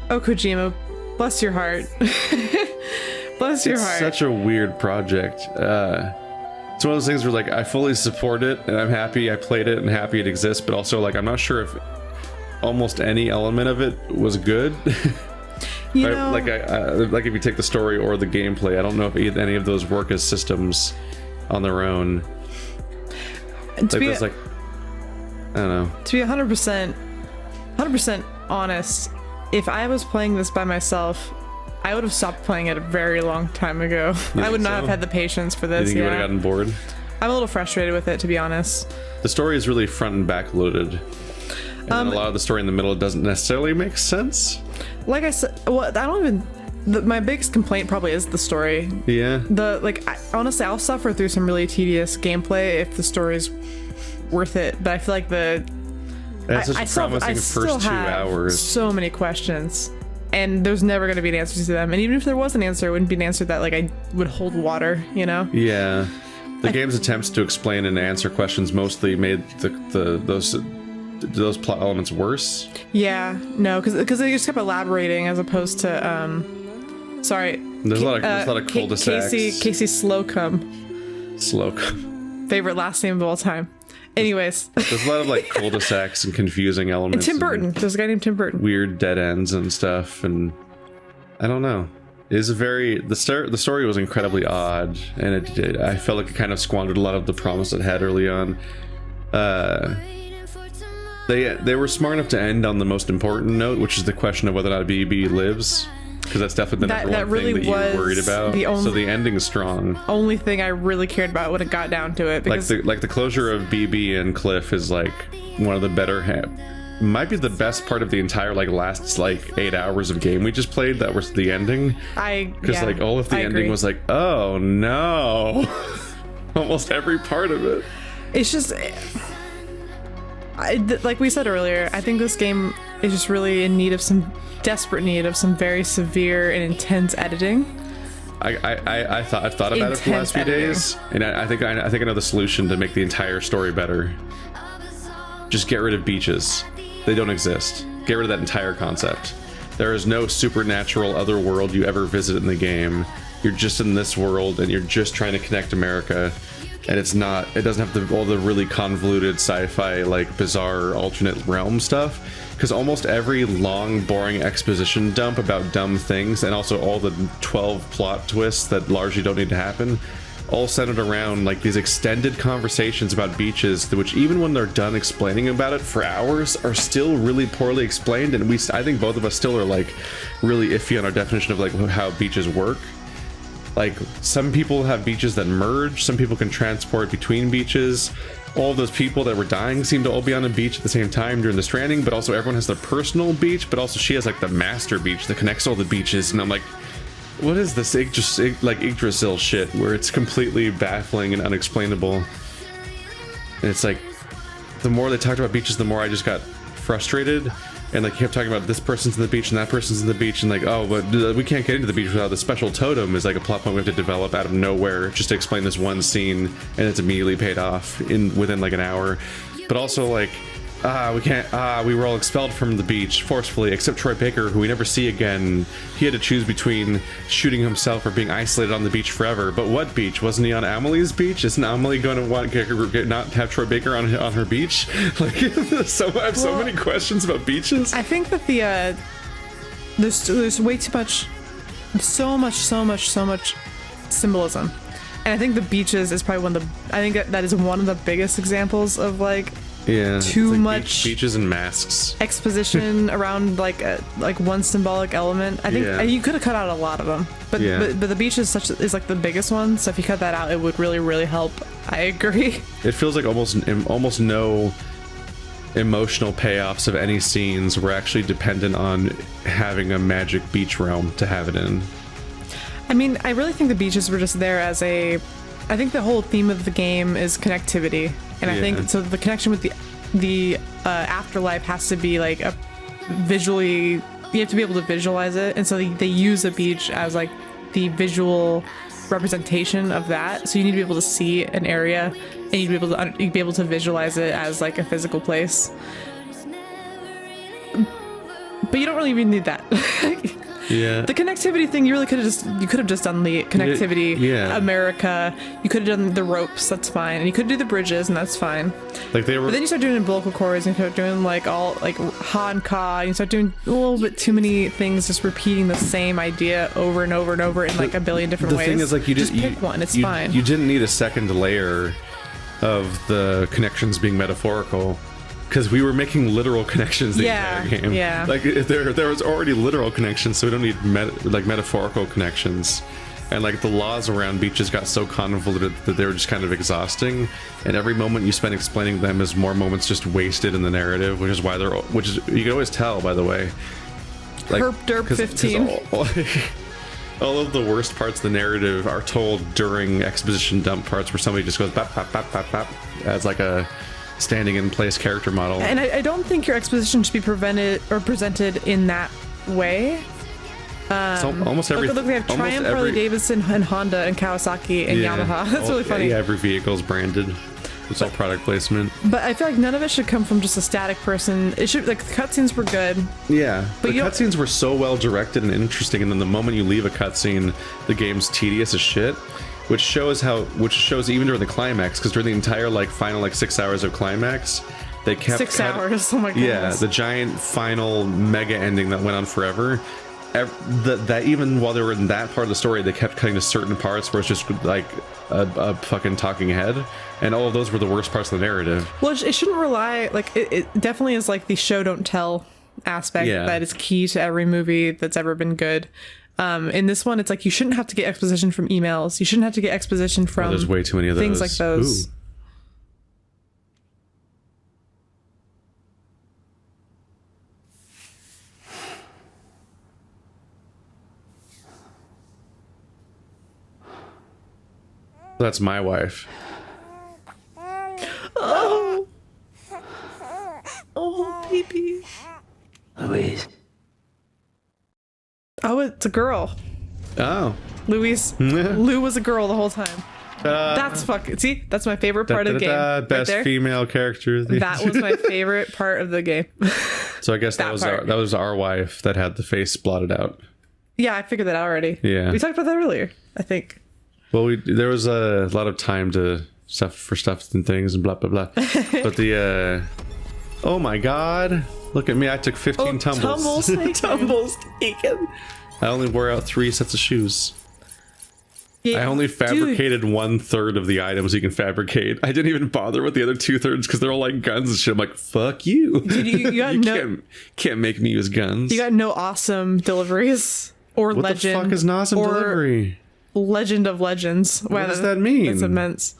Kojima, bless your heart. Bless your heart. It's such a weird project. It's one of those things where like I fully support it and I'm happy I played it and happy it exists, but also like I'm not sure if almost any element of it was good. You know, like like if you take the story or the gameplay, I don't know if any of those work as systems on their own. I don't know. To be 100% honest, if I was playing this by myself, I would have stopped playing it a very long time ago. I would not have had the patience for this. You think you would have gotten bored? I'm a little frustrated with it, to be honest. The story is really front and back loaded. And a lot of the story in the middle doesn't necessarily make sense. Like I said, well, I don't even my biggest complaint probably is the story. Yeah. Honestly, I'll suffer through some really tedious gameplay if the story's worth it. But I feel like That's such a promising first 2 hours. So many questions, and there's never going to be an answer to them. And even if there was an answer, it wouldn't be an answer that like I would hold water. You know? Yeah. The game's attempts to explain and answer questions mostly made those plot elements worse. Yeah. No, because they just kept elaborating as opposed to Sorry. There's a lot of cul-de-sacs. Casey Slocum. Favorite last name of all time. Anyways. There's a lot of like cul-de-sacs and confusing elements. And Tim Burton. There's a guy named Tim Burton. Weird dead ends and stuff, and I don't know. The story was incredibly odd, and I felt like it kind of squandered a lot of the promise it had early on. They were smart enough to end on the most important note, which is the question of whether or not BB lives. Because that's definitely the number one thing that you were worried about. So the ending is strong. Only thing I really cared about when it got down to it. Because like the closure of BB and Cliff is like one of the better, might be the best part of the entire like last like 8 hours of game we just played. That was the ending. Like all of the ending was like, oh no, almost every part of it. It's just. Like we said earlier, I think this game is just really in desperate need of some very severe and intense editing. I've thought about it for the last few days, and I think I know the solution to make the entire story better. Just get rid of beaches. They don't exist. Get rid of that entire concept. There is no supernatural other world you ever visit in the game. You're just in this world, and you're just trying to connect America. And it doesn't have all the really convoluted sci-fi, like bizarre alternate realm stuff. Because almost every long, boring exposition dump about dumb things, and also all the 12 plot twists that largely don't need to happen, all centered around like these extended conversations about beaches, which even when they're done explaining about it for hours, are still really poorly explained. And I think both of us still are like really iffy on our definition of like how beaches work. Like, some people have beaches that merge, some people can transport between beaches. All of those people that were dying seem to all be on a beach at the same time during the Stranding, but also everyone has their personal beach, but also she has like the master beach that connects all the beaches, and I'm like, what is this Yggdrasil shit, where it's completely baffling and unexplainable. And it's like, the more they talked about beaches, the more I just got frustrated. And like, kept talking about this person's in the beach and that person's in the beach, and like, oh, but we can't get into the beach without the special totem is like a plot point we have to develop out of nowhere just to explain this one scene, and it's immediately paid off within like an hour. But also like, we were all expelled from the beach forcefully, except Troy Baker, who we never see again. He had to choose between shooting himself or being isolated on the beach forever. But what beach? Wasn't he on Amelie's beach? Isn't Amelie going to not have Troy Baker on her beach? Like, I have so many questions about beaches. I think that there's way too much, so much symbolism. And I think the beaches is probably I think that is one of the biggest examples of like, too like much beaches and masks exposition around like one symbolic element. I think you could have cut out a lot of them, but the beach is like the biggest one. So if you cut that out, it would really help. I agree. It feels like almost no emotional payoffs of any scenes were actually dependent on having a magic beach realm to have it in. I mean, I really think the beaches were just there as I think the whole theme of the game is connectivity, and I think so. The connection with the afterlife has to be like visually. You have to be able to visualize it, and so they use a beach as like the visual representation of that. So you need to be able to see an area, and you'd be able to visualize it as like a physical place. But you don't really even need that. The connectivity thing, you could have just done the connectivity. America. You could have done the ropes. That's fine, and you could do the bridges, and that's fine. Like they were. But then you start doing vocal cords, and you start doing like all like ha and ka, and you start doing a little bit too many things, just repeating the same idea over and over and over in like a billion different ways. The thing is, like, you just pick one. It's fine. You didn't need a second layer of the connections being metaphorical. Because we were making literal connections the entire game. Yeah. Like there was already literal connections, so we don't need metaphorical connections. And like the laws around beaches got so convoluted that they were just kind of exhausting. And every moment you spend explaining them is more moments just wasted in the narrative, which is why you can always tell, by the way. Like, Herp derp 15. all of the worst parts of the narrative are told during exposition dump parts where somebody just goes bap bap bap bap bap as like a standing in place character model. And I don't think your exposition should be presented in that way. So almost every Look, we have Triumph, Harley Davidson, and Honda, and Kawasaki, and Yamaha. That's really funny. Yeah, every vehicle is branded. It's all product placement. But I feel like none of it should come from just a static person. It should, like, the cutscenes were good. Yeah, but the cutscenes were so well directed and interesting, and then the moment you leave a cutscene, the game's tedious as shit. Which shows even during the climax, because during the entire like final like 6 hours of climax, they kept 6 hours. Oh my goodness. Yeah, the giant final mega ending that went on forever. That even while they were in that part of the story, they kept cutting to certain parts where it's just like a fucking talking head, and all of those were the worst parts of the narrative. Well, it shouldn't rely, like, it definitely is like the show don't tell aspect that is key to every movie that's ever been good. In this one, it's like you shouldn't have to get exposition from emails. You shouldn't have to get exposition from there's way too many of things those. like those. Ooh. That's my wife. Oh, baby. Louise. Oh, it's a girl. Oh. Louise. Lou was a girl the whole time. That's fucking. See, that's my favorite part of the game. Best female character. That was my favorite part of the game. So I guess that was our wife that had the face blotted out. Yeah, I figured that out already. Yeah, we talked about that earlier, I think. Well, there was a lot of time to stuff and things and blah blah blah. But oh my god, look at me! I took 15 tumbles. Tumbles taken. I only wore out 3 sets of shoes. Yeah, I only fabricated 1/3 of the items you can fabricate. I didn't even bother with the other 2/3 because they're all like guns and shit. I'm like, fuck you. Dude, you can't make me use guns. You got no awesome deliveries or what legend. What the fuck is an awesome delivery? Legend of Legends. Wow, what does that mean? That's immense.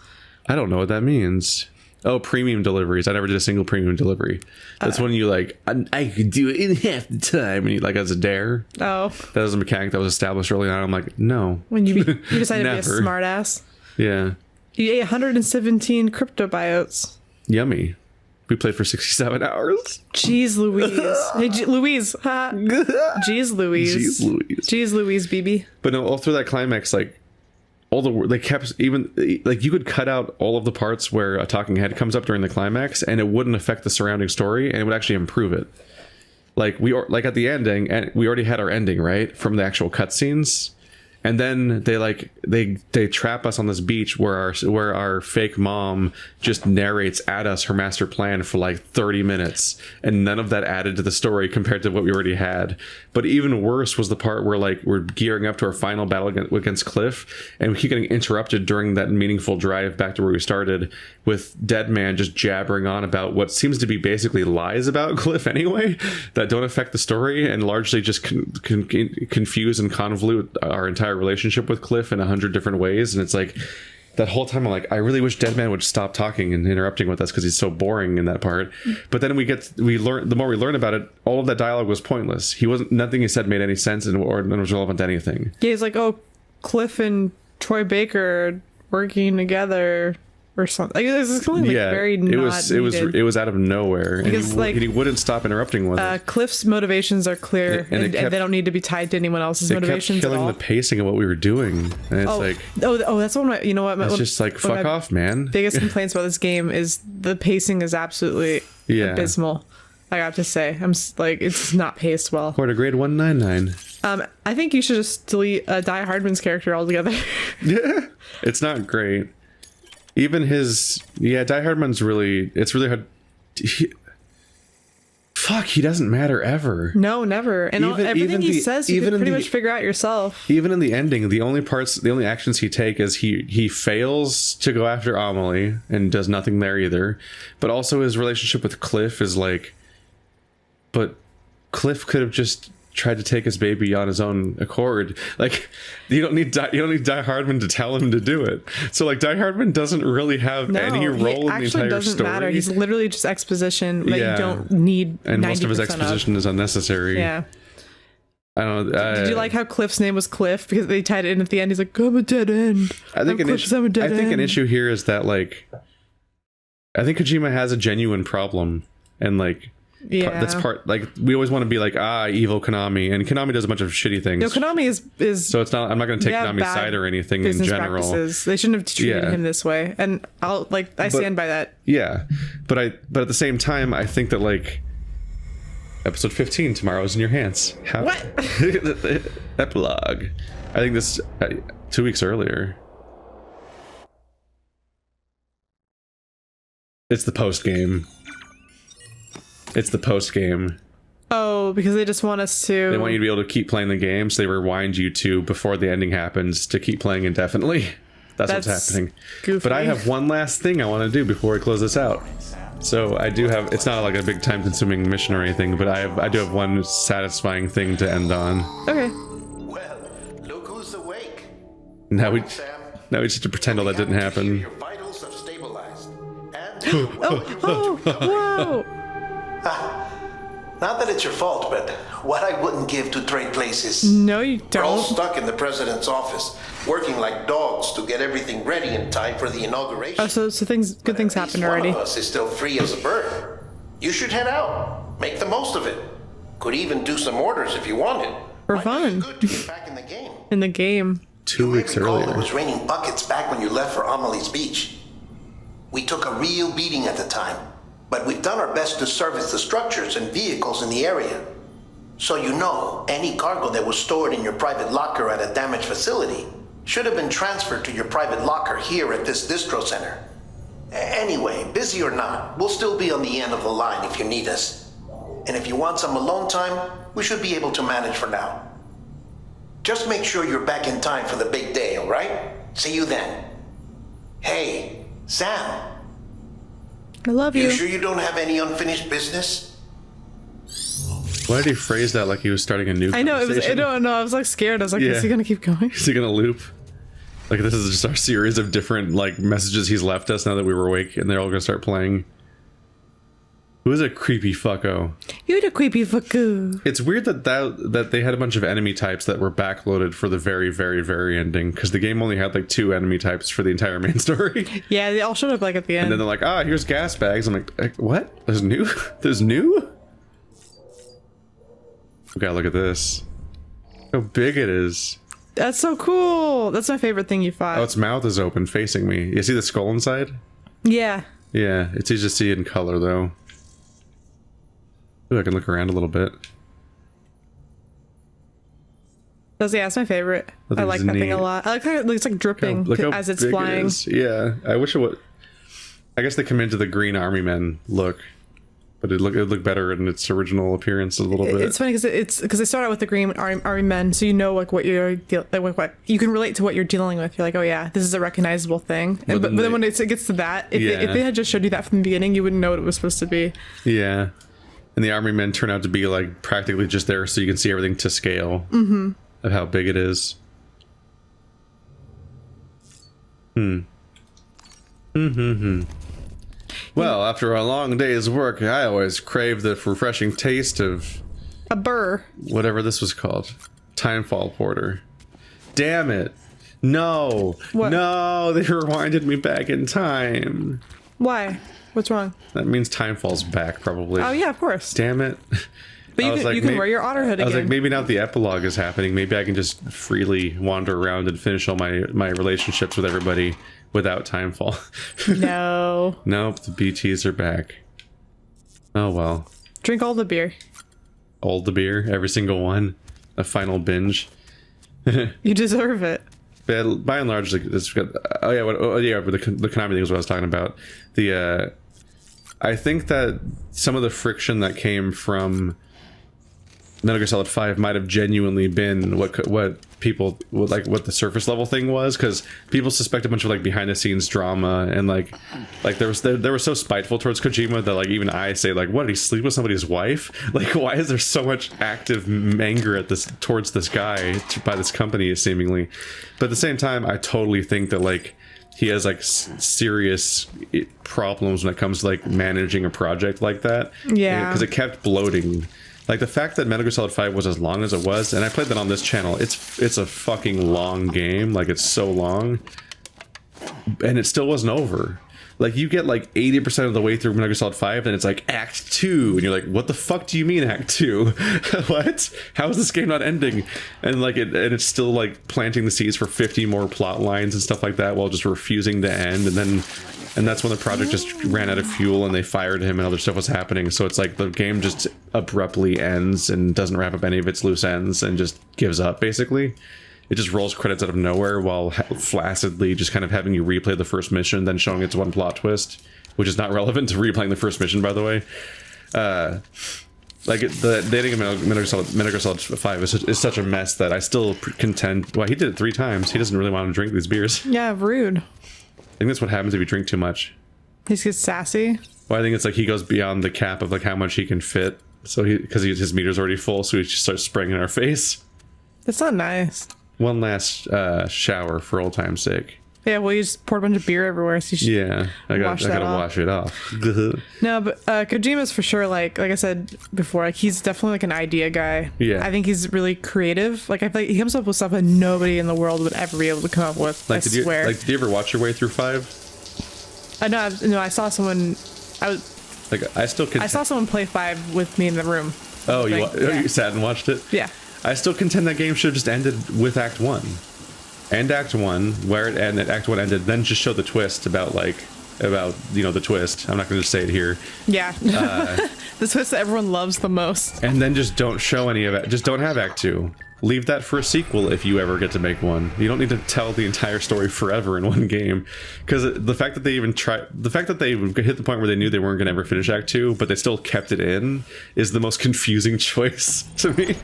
I don't know what that means. Oh, premium deliveries. I never did a single premium delivery. That's when you like, I could do it in half the time. And you like as a dare. Oh. That was a mechanic that was established early on. I'm like, no. When you decided to be a smart ass. Yeah. You ate 117 crypto biotes. Yummy. We played for 67 hours. Jeez Louise. Hey, Louise. Jeez Louise. Jeez Louise. Jeez Louise, BB. But no, all through that climax, like, they kept, even like, you could cut out all of the parts where a talking head comes up during the climax and it wouldn't affect the surrounding story and it would actually improve it. Like at the ending, and we already had our ending, right, from the actual cutscenes. And then they trap us on this beach where our fake mom just narrates at us her master plan for like 30 minutes, and none of that added to the story compared to what we already had. But even worse was the part where like we're gearing up to our final battle against Cliff, and we keep getting interrupted during that meaningful drive back to where we started with Deadman just jabbering on about what seems to be basically lies about Cliff anyway that don't affect the story and largely just confuse and convolute our entire relationship with Cliff in 100 different ways. And it's like that whole time I'm like, I really wish Deadman would stop talking and interrupting with us because he's so boring in that part. But then we learn, the more we learn about it, all of that dialogue was pointless. Nothing he said made any sense or was relevant to anything. Yeah, he's like, oh, Cliff and Troy Baker are working together or something. Like, it was like very it was out of nowhere, because, and he wouldn't stop interrupting with it. Cliff's motivations are clear, and they don't need to be tied to anyone else's motivations. It kept killing the pacing of what we were doing, and it's that's one of my, you know what? It's just like, fuck off, man. Biggest complaints about this game is the pacing is absolutely abysmal. I have to say, I'm like, it's not paced well. Or a grade 199. I think you should just delete Die Hardman's character altogether. Yeah, it's not great. Even Die Hardman's it's really hard. He doesn't matter ever. No, never. And everything he says, you can pretty much figure out yourself. Even in the ending, the only actions he take is he fails to go after Amelie and does nothing there either. But also his relationship with Cliff is like, but Cliff could have just tried to take his baby on his own accord. Like, you don't need Die Hardman to tell him to do it. So like, Die Hardman doesn't really have any role in the entire doesn't story. Matter. He's literally just exposition that you don't need. And most of his exposition is unnecessary. Yeah. I don't know. Did you like how Cliff's name was Cliff because they tied it in at the end? He's like, I'm a dead end. I think an issue here is that like, I think Kojima has a genuine problem, and like, that's part like we always want to be like evil Konami, and Konami does a bunch of shitty things. No, Konami is so it's not. I'm not going to take Konami's side or anything in general. Practices. They shouldn't have treated him this way, and I stand by that. Yeah, but at the same time, I think that like. Episode 15 tomorrow is in your hands. What? Epilogue. I think this 2 weeks earlier. It's the post game. It's the post game. Oh, because they just want us to. They want you to be able to keep playing the game, so they rewind you to before the ending happens to keep playing indefinitely. That's what's happening. Goofy. But I have one last thing I want to do before we close this out. So I do have, it's not like a big time-consuming mission or anything, but I do have one satisfying thing to end on. Okay. Well, look who's awake. Now we just have to pretend all that didn't happen. Your vitals have stabilized. And Whoa! not that it's your fault, but what I wouldn't give to trade places. No, you We're all don't. stuck in the president's office, working like dogs to get everything ready in time for the inauguration. Oh, so good things happened already. One of us is still free as a bird. You should head out. Make the most of it. Could even do some orders if you wanted. For Might fun. be good to get back in the game. In the game. 2 weeks It earlier. was raining buckets back when you left for Amelie's Beach. We took a real beating at the time, but we've done our best to service the structures and vehicles in the area. So you know, any cargo that was stored in your private locker at a damaged facility should have been transferred to your private locker here at this distro center. Anyway, busy or not, we'll still be on the end of the line if you need us. And if you want some alone time, we should be able to manage for now. Just make sure you're back in time for the big day, all right? See you then. Hey, Sam. I love you. You sure you don't have any unfinished business? Why did he phrase that like he was starting a new I know, conversation? I was like scared. I was like, is he gonna keep going? Is he gonna loop? Like this is just our series of different like messages he's left us now that we were awake, and they're all gonna start playing. Who is a creepy fucko? You're the creepy fucko. It's weird that they had a bunch of enemy types that were backloaded for the very, very, very ending, because the game only had like 2 enemy types for the entire main story. Yeah, they all showed up like at the end. And then they're like, here's gas bags. I'm like, what? There's new? There's new? We gotta look at this. How big it is. That's so cool. That's my favorite thing you fought. Oh, its mouth is open facing me. You see the skull inside? Yeah. Yeah, it's easy to see in color though. Ooh, I can look around a little bit. That's my favorite. I like that thing a lot. I like how it looks like dripping as it's flying. Yeah, I wish it would. I guess they come into the green army men look, but it look better in its original appearance a little bit. It's funny because they start out with the green army men, so you know like what you're what you can relate to what you're dealing with. You're like, oh yeah, this is a recognizable thing. But then when it gets to that, if they had just showed you that from the beginning, you wouldn't know what it was supposed to be. Yeah, and the army men turn out to be like practically just there, so you can see everything to scale of how big it is. Well, after a long day's work, I always crave the refreshing taste of a burr. Whatever this was called. Timefall Porter. Damn it. No. What? No, they rewinded me back in time. Why? What's wrong? That means Timefall's back, probably. Oh yeah, of course. Damn it. But you can wear your otter hood again. I was like, maybe now the epilogue is happening. Maybe I can just freely wander around and finish all my relationships with everybody without Timefall. No. Nope, the BTs are back. Oh well. Drink all the beer. All the beer, every single one. A final binge. You deserve it. But by and large, like it's got. Oh yeah, the Konami thing is what I was talking about. I think that some of the friction that came from Metal Gear Solid 5 might have genuinely been what the surface level thing was, because people suspect a bunch of like behind the scenes drama, and like they were so spiteful towards Kojima that like even I say like, what, did he sleep with somebody's wife? Like, why is there so much active anger towards this guy by this company seemingly? But at the same time, I totally think that like he has like serious problems when it comes to like managing a project like that. Yeah, because it kept bloating. Like the fact that Metal Gear Solid 5 was as long as it was, and I played that on this channel, it's a fucking long game, like it's so long, and it still wasn't over. Like you get like 80% of the way through Metal Gear Solid 5, and it's like Act 2, and you're like, what the fuck do you mean Act 2? What? How is this game not ending? And like it's still like planting the seeds for 50 more plot lines and stuff like that, while just refusing to end. And that's when the project just ran out of fuel and they fired him and other stuff was happening. So it's like the game just abruptly ends and doesn't wrap up any of its loose ends and just gives up, basically. It just rolls credits out of nowhere while flaccidly just kind of having you replay the first mission, then showing its one plot twist, which is not relevant to replaying the first mission, by the way. Like the ending of Metal Gear Solid 5 is such a mess that I still contend. Well, he did it 3 times. He doesn't really want to drink these beers. Yeah, rude. I think that's what happens if you drink too much. He just gets sassy. Well, I think it's like he goes beyond the cap of like how much he can fit. So because his meter's already full, so he just starts spraying in our face. That's not nice. One last shower for old time's sake. Yeah, well, you just poured a bunch of beer everywhere, so you should I gotta wash it off. No, but Kojima's for sure, like I said before, like he's definitely like an idea guy. Yeah. I think he's really creative. Like I think he comes up with stuff that nobody in the world would ever be able to come up with. Like, I swear. Did you ever watch your way through 5? No, I saw someone. I saw someone play 5 with me in the room. Oh, you sat and watched it? Yeah. I still contend that game should have just ended with Act 1. End Act 1, where it ended, Act 1 ended, then just show the twist about the twist. I'm not going to say it here. Yeah. The twist that everyone loves the most. And then just don't show any of it. Just don't have Act 2. Leave that for a sequel if you ever get to make one. You don't need to tell the entire story forever in one game. Because the fact that they even hit the point where they knew they weren't going to ever finish Act 2, but they still kept it in, is the most confusing choice to me.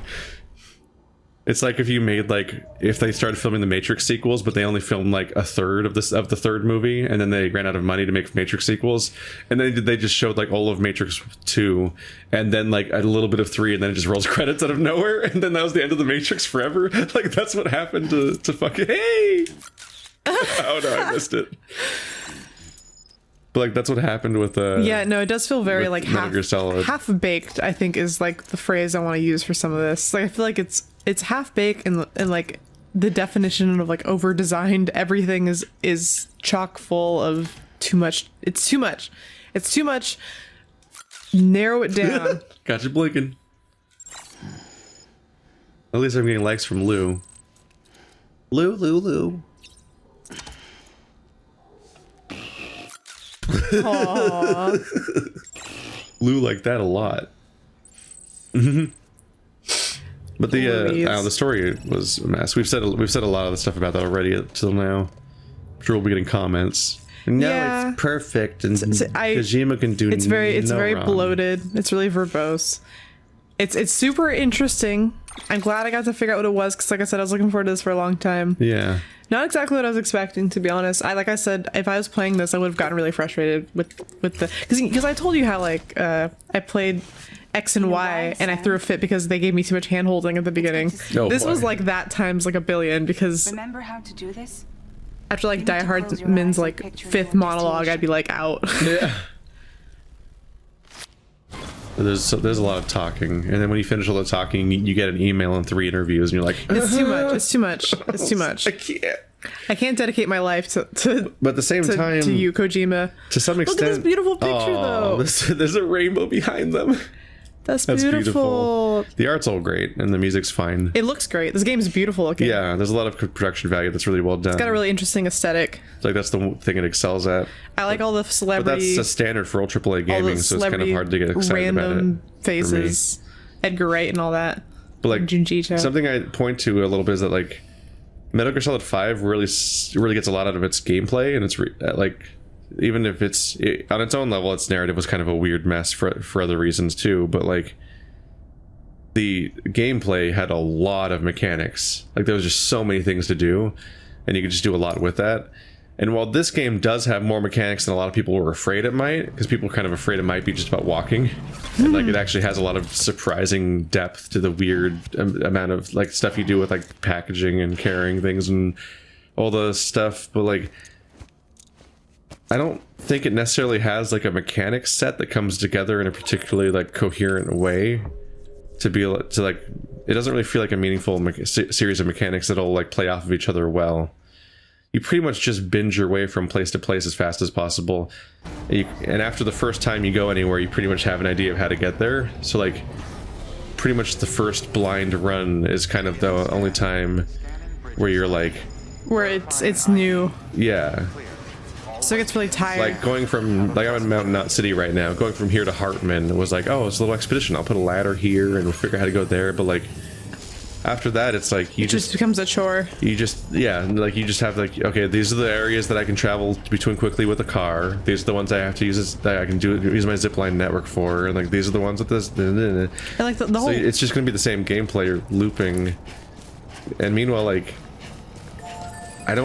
It's like if they started filming the Matrix sequels, but they only filmed like a third of the third movie, and then they ran out of money to make Matrix sequels, and then they just showed like all of Matrix 2, and then like a little bit of 3, and then it just rolls credits out of nowhere, and then that was the end of the Matrix forever. Like that's what happened to fucking hey. Oh no, I missed it. But like that's what happened with yeah, no, it does feel very like half baked, I think is like the phrase I want to use for some of this. Like I feel like it's half baked and like the definition of like over designed. Everything is chock full of too much. It's too much. Narrow it down. Got you blinking. At least I'm getting likes from Lou. Lou. Aww. Lou liked that a lot. But the story was a mess. We've said a lot of the stuff about that already till now. I'm sure we'll be getting comments. No, it's perfect, and Kojima can do. It's very wrong. Bloated. It's really verbose. It's super interesting. I'm glad I got to figure out what it was because, like I said, I was looking forward to this for a long time. Yeah. Not exactly what I was expecting, to be honest. Like I said, if I was playing this, I would have gotten really frustrated with the because I told you how like I played X and Y and I threw a fit because they gave me too much hand holding at the beginning. This was like that times like a billion because remember how to do this? After like Die Hardman's like 5th monologue, I'd be like out. Yeah. There's a lot of talking, and then when you finish all the talking, you get an email and 3 interviews, and you're like, it's too much. I can't dedicate my life to but at the same time to you, Kojima. To some extent, look at this beautiful picture, though. There's a rainbow behind them. That's beautiful. The art's all great, and the music's fine. It looks great. This game is beautiful looking. Yeah, there's a lot of production value that's really well done. It's got a really interesting aesthetic. It's like that's the thing it excels at. I like all the celebrity. But that's a standard for old AAA gaming, so it's kind of hard to get excited about it. Random faces, Edgar Wright and all that. But like Junjito. Something I point to a little bit is that like Metal Gear Solid 5 really gets a lot out of its gameplay, and it's like even if on its own level, its narrative was kind of a weird mess for other reasons too. But like the gameplay had a lot of mechanics. Like there was just so many things to do, and you could just do a lot with that. And while this game does have more mechanics than a lot of people were afraid it might, because people were kind of afraid it might be just about walking, and like it actually has a lot of surprising depth to the weird amount of like stuff you do with like packaging and carrying things and all the stuff. But like I don't think it necessarily has like a mechanics set that comes together in a particularly like coherent way. to be to like, it doesn't really feel like a meaningful series of mechanics that'll like play off of each other well. You pretty much just binge your way from place to place as fast as possible, and after the first time you go anywhere, you pretty much have an idea of how to get there. So like, pretty much the first blind run is kind of the only time where you're like, where it's new. Yeah. So it gets really tired. Like going from, like I'm in Mountain Knot City right now, going from here to Hartman was like, oh, it's a little expedition. I'll put a ladder here and we'll figure out how to go there. But like, after that, it's like it just becomes a chore. You just, yeah, like you just have like, okay, these are the areas that I can travel between quickly with a car. These are the ones I have to use that I can use my zipline network for, and like these are the ones with this. And like the whole, so it's just gonna be the same gameplay looping. And meanwhile, like, I'm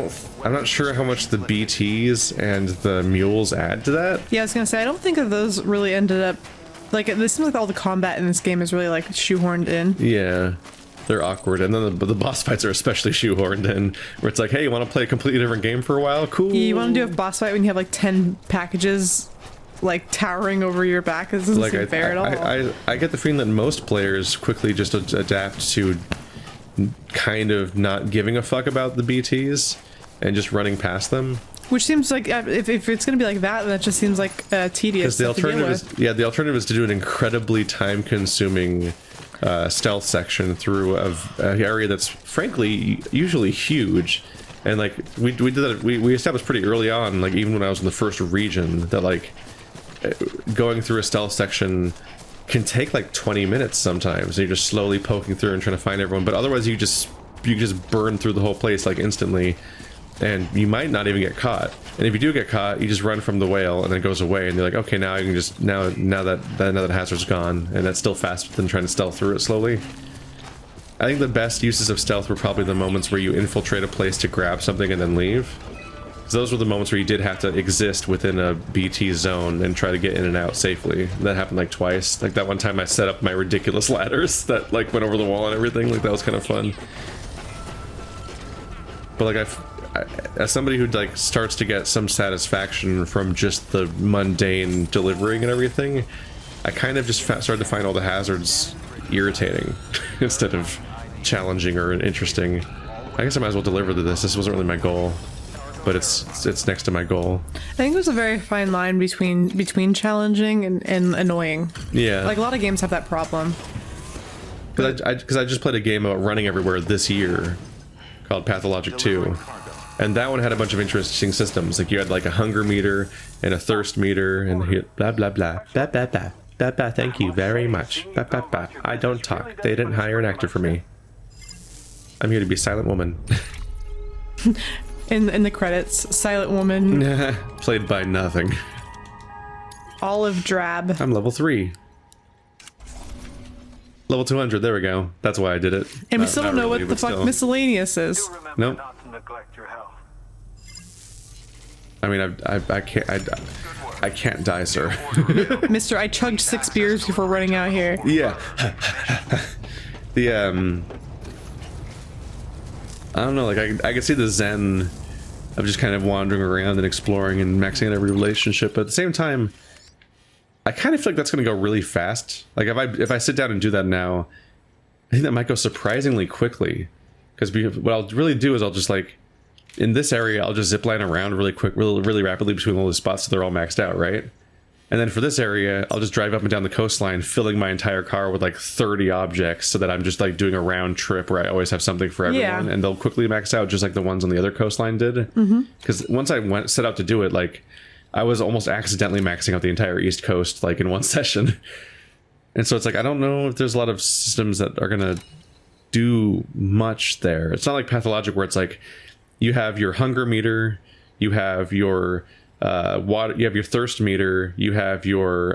not sure how much the BTs and the mules add to that. Yeah, I was gonna say, I don't think that those really ended up, like, it seems like all the combat in this game is really like shoehorned in. Yeah. They're awkward, and then the boss fights are especially shoehorned in, where it's like, hey, you want to play a completely different game for a while? Cool. Yeah, you want to do a boss fight when you have like 10 packages like towering over your back? This doesn't seem fair at all. I get the feeling that most players quickly just adapt to kind of not giving a fuck about the BTs and just running past them. Which seems like, if it's going to be like that, then that just seems like tedious. Because the alternative is to do an incredibly time-consuming stealth section through an area that's frankly usually huge, and like we did that. We established pretty early on, like even when I was in the first region, that like going through a stealth section can take like 20 minutes sometimes, and you're just slowly poking through and trying to find everyone. But otherwise, you just burn through the whole place like instantly, and you might not even get caught. And if you do get caught, you just run from the whale, and then it goes away, and you're like, okay, now I can just now that hazard's gone, and that's still faster than trying to stealth through it slowly. I think the best uses of stealth were probably the moments where you infiltrate a place to grab something and then leave. So those were the moments where you did have to exist within a BT zone and try to get in and out safely. That happened like twice. Like that one time I set up my ridiculous ladders that like went over the wall and everything. Like that was kind of fun. But like as somebody who like starts to get some satisfaction from just the mundane delivering and everything, I kind of just started to find all the hazards irritating instead of challenging or interesting. I guess I might as well deliver to this. This wasn't really my goal, but it's next to my goal. I think there's a very fine line between challenging and annoying. Yeah, like a lot of games have that problem. Because I just played a game about running everywhere this year called Pathologic 2. And that one had a bunch of interesting systems. Like you had like a hunger meter and a thirst meter and blah blah blah blah blah blah blah blah. Thank you very much. Blah blah blah. I don't talk. They didn't hire an actor for me. I'm here to be Silent Woman. in the credits, Silent Woman. Played by nothing. Olive drab. I'm level 3. Level 200. There we go. That's why I did it. And we still don't know what the fuck miscellaneous is. Nope. I mean, I can't die, sir. Mister, I chugged 6 beers before running out here. Yeah. I don't know, like I can see the zen of just kind of wandering around and exploring and maxing out every relationship, but at the same time, I kind of feel like that's going to go really fast. Like if I sit down and do that now, I think that might go surprisingly quickly. Because what I'll really do is I'll just like, in this area, I'll just zipline around really quick, really rapidly between all the spots so they're all maxed out, right? And then for this area, I'll just drive up and down the coastline, filling my entire car with like 30 objects so that I'm just like doing a round trip where I always have something for everyone. Yeah. And they'll quickly max out just like the ones on the other coastline did. Because once I set out to do it, like I was almost accidentally maxing out the entire East Coast like in one session. And so it's like, I don't know if there's a lot of systems that are going to do much there. It's not like Pathologic where it's like, you have your hunger meter, you have your water, you have your thirst meter, you have your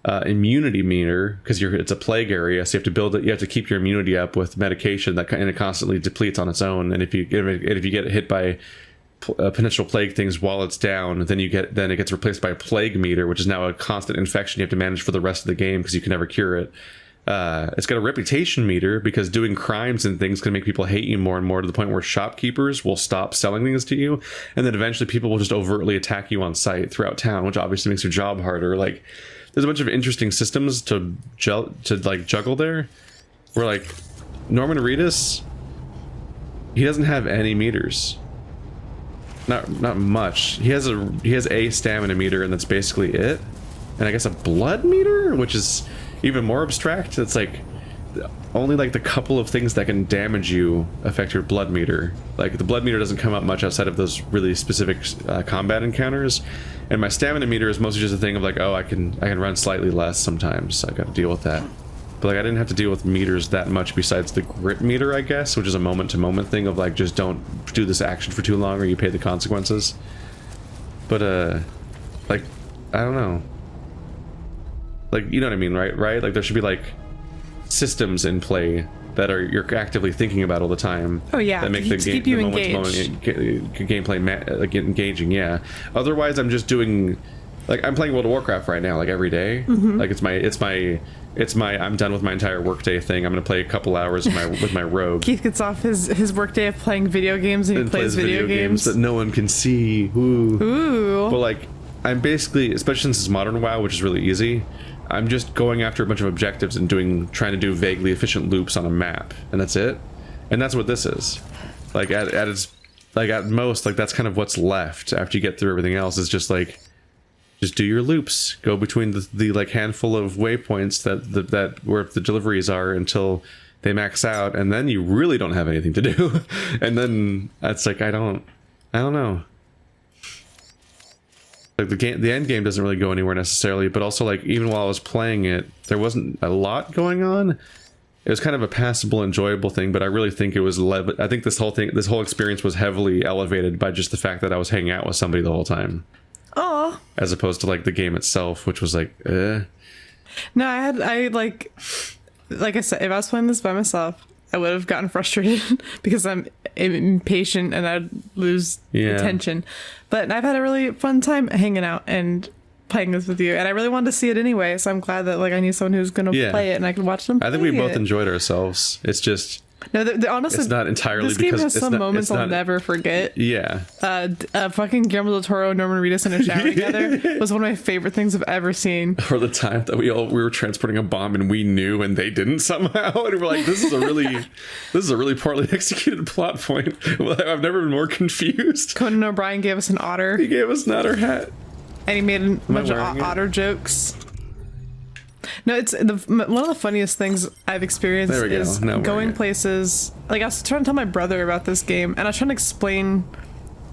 immunity meter because it's a plague area, so you have to build it. You have to keep your immunity up with medication that and it constantly depletes on its own. And if you get hit by potential plague things while it's down, then it gets replaced by a plague meter, which is now a constant infection you have to manage for the rest of the game because you can never cure it. It's got a reputation meter because doing crimes and things can make people hate you more and more to the point where shopkeepers will stop selling things to you, and then eventually people will just overtly attack you on sight throughout town, which obviously makes your job harder. Like, there's a bunch of interesting systems to like juggle there. Where like Norman Reedus, he doesn't have any meters. Not much. He has a stamina meter, and that's basically it. And I guess a blood meter, which is even more abstract. It's like only like the couple of things that can damage you affect your blood meter. Like the blood meter doesn't come up much outside of those really specific combat encounters. And my stamina meter is mostly just a thing of like, oh, I can run slightly less sometimes. I got to deal with that. But like I didn't have to deal with meters that much besides the grit meter, I guess, which is a moment-to-moment thing of like just don't do this action for too long or you pay the consequences. But like I don't know. Like, you know what I mean, right? Like there should be like systems in play that you're actively thinking about all the time. Oh yeah, that make the game, the moment gameplay like engaging. Yeah. Otherwise, I'm just doing, like, I'm playing World of Warcraft right now, like every day. Like it's my I'm done with my entire workday thing. I'm gonna play a couple hours with my rogue. Keith gets off his workday of playing video games and he plays video games that no one can see. Ooh. But like, I'm basically, especially since it's modern WoW, which is really easy, I'm just going after a bunch of objectives and trying to do vaguely efficient loops on a map, and that's it. And that's what this is. Like at its, like at most, like that's kind of what's left after you get through everything else. Is just like, just do your loops, go between the like handful of waypoints that where the deliveries are until they max out, and then you really don't have anything to do. And then that's like, I don't know. Like the end game doesn't really go anywhere necessarily, but also like even while I was playing it, there wasn't a lot going on. It was kind of a passable, enjoyable thing, but I really think it was I think this whole experience was heavily elevated by just the fact that I was hanging out with somebody the whole time. Oh. As opposed to like the game itself, which was like, eh. No, I like I said, if I was playing this by myself, I would have gotten frustrated because I'm impatient and I'd lose attention. But I've had a really fun time hanging out and playing this with you, and I really wanted to see it anyway, so I'm glad that like I knew someone who was going to play it and I could watch them play it. I think we both enjoyed ourselves. It's just... No, honestly, it's not entirely this game has some moments I'll never forget. Yeah. Fucking Guillermo del Toro, Norman Reedus in a shower together was one of my favorite things I've ever seen. Or the time that we were transporting a bomb and we knew and they didn't somehow, and we're like, this is a really poorly executed plot point. I've never been more confused. Conan O'Brien gave us an otter. He gave us an otter hat. And he made a bunch of otter jokes. No, it's one of the funniest things I've experienced is going places. Like I was trying to tell my brother about this game, and I was trying to explain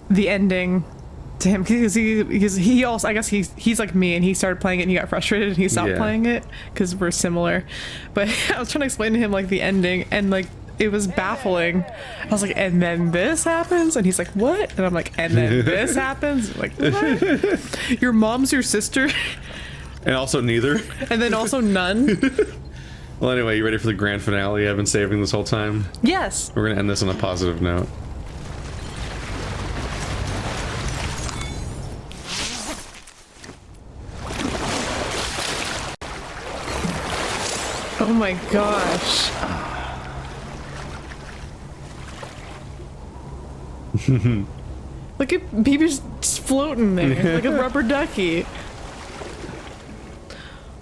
the ending to him because he also, I guess he's like me, and he started playing it and he got frustrated and he stopped playing it because we're similar. But I was trying to explain to him like the ending, and like it was baffling. I was like, and then this happens, and he's like, what? And I'm like, and then this happens. I'm like, what? Your mom's your sister. And also neither. And then also none. Well, anyway, you ready for the grand finale I've been saving this whole time? Yes. We're gonna end this on a positive note. Oh my gosh. Look at BB's just floating there like a rubber ducky.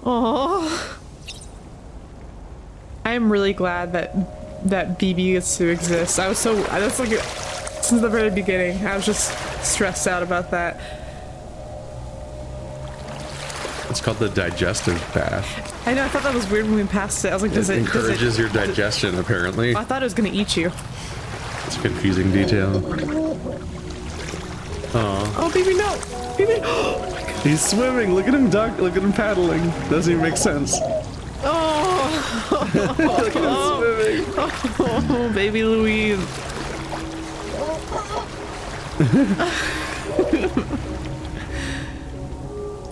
Oh, I am really glad that BB gets to exist. That's like since the very beginning. I was just stressed out about that. It's called the digestive bath. I know. I thought that was weird when we passed it. I was like, does it encourages your digestion? Apparently. I thought it was gonna eat you. It's a confusing detail. Oh, baby, no, baby. Oh my God. He's swimming. Look at him duck. Look at him paddling. Doesn't even make sense. Oh. Look at him swimming. Oh, baby Louise.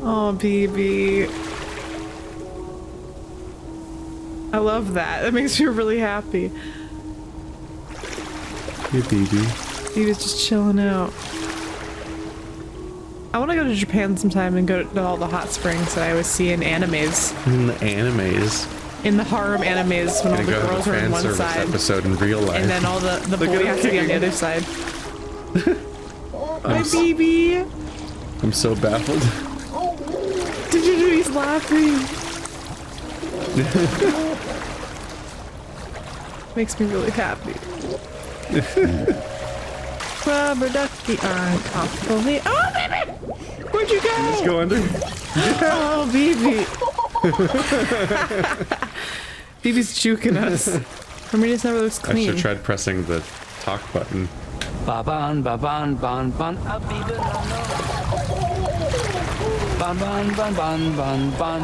Oh, baby. I love that. That makes me really happy. Hey, baby. Baby's just chilling out. I want to go to Japan sometime and go to all the hot springs that I always see in animes. In the animes? In the harem animes when all the girls are on one side. Episode in real life. And then all the boy has to be on the other side. My baby! I'm so baffled. He's laughing. Makes me really happy. Rubber ducky on awfully. Oh, baby! Where'd you go? Let's go under. Oh, baby. Baby's juking us. For me, just never looks I clean. should have tried pressing the talk button. Baban, baban, ban, ban, abiba, ban, ban, ban, ban, ban, ban.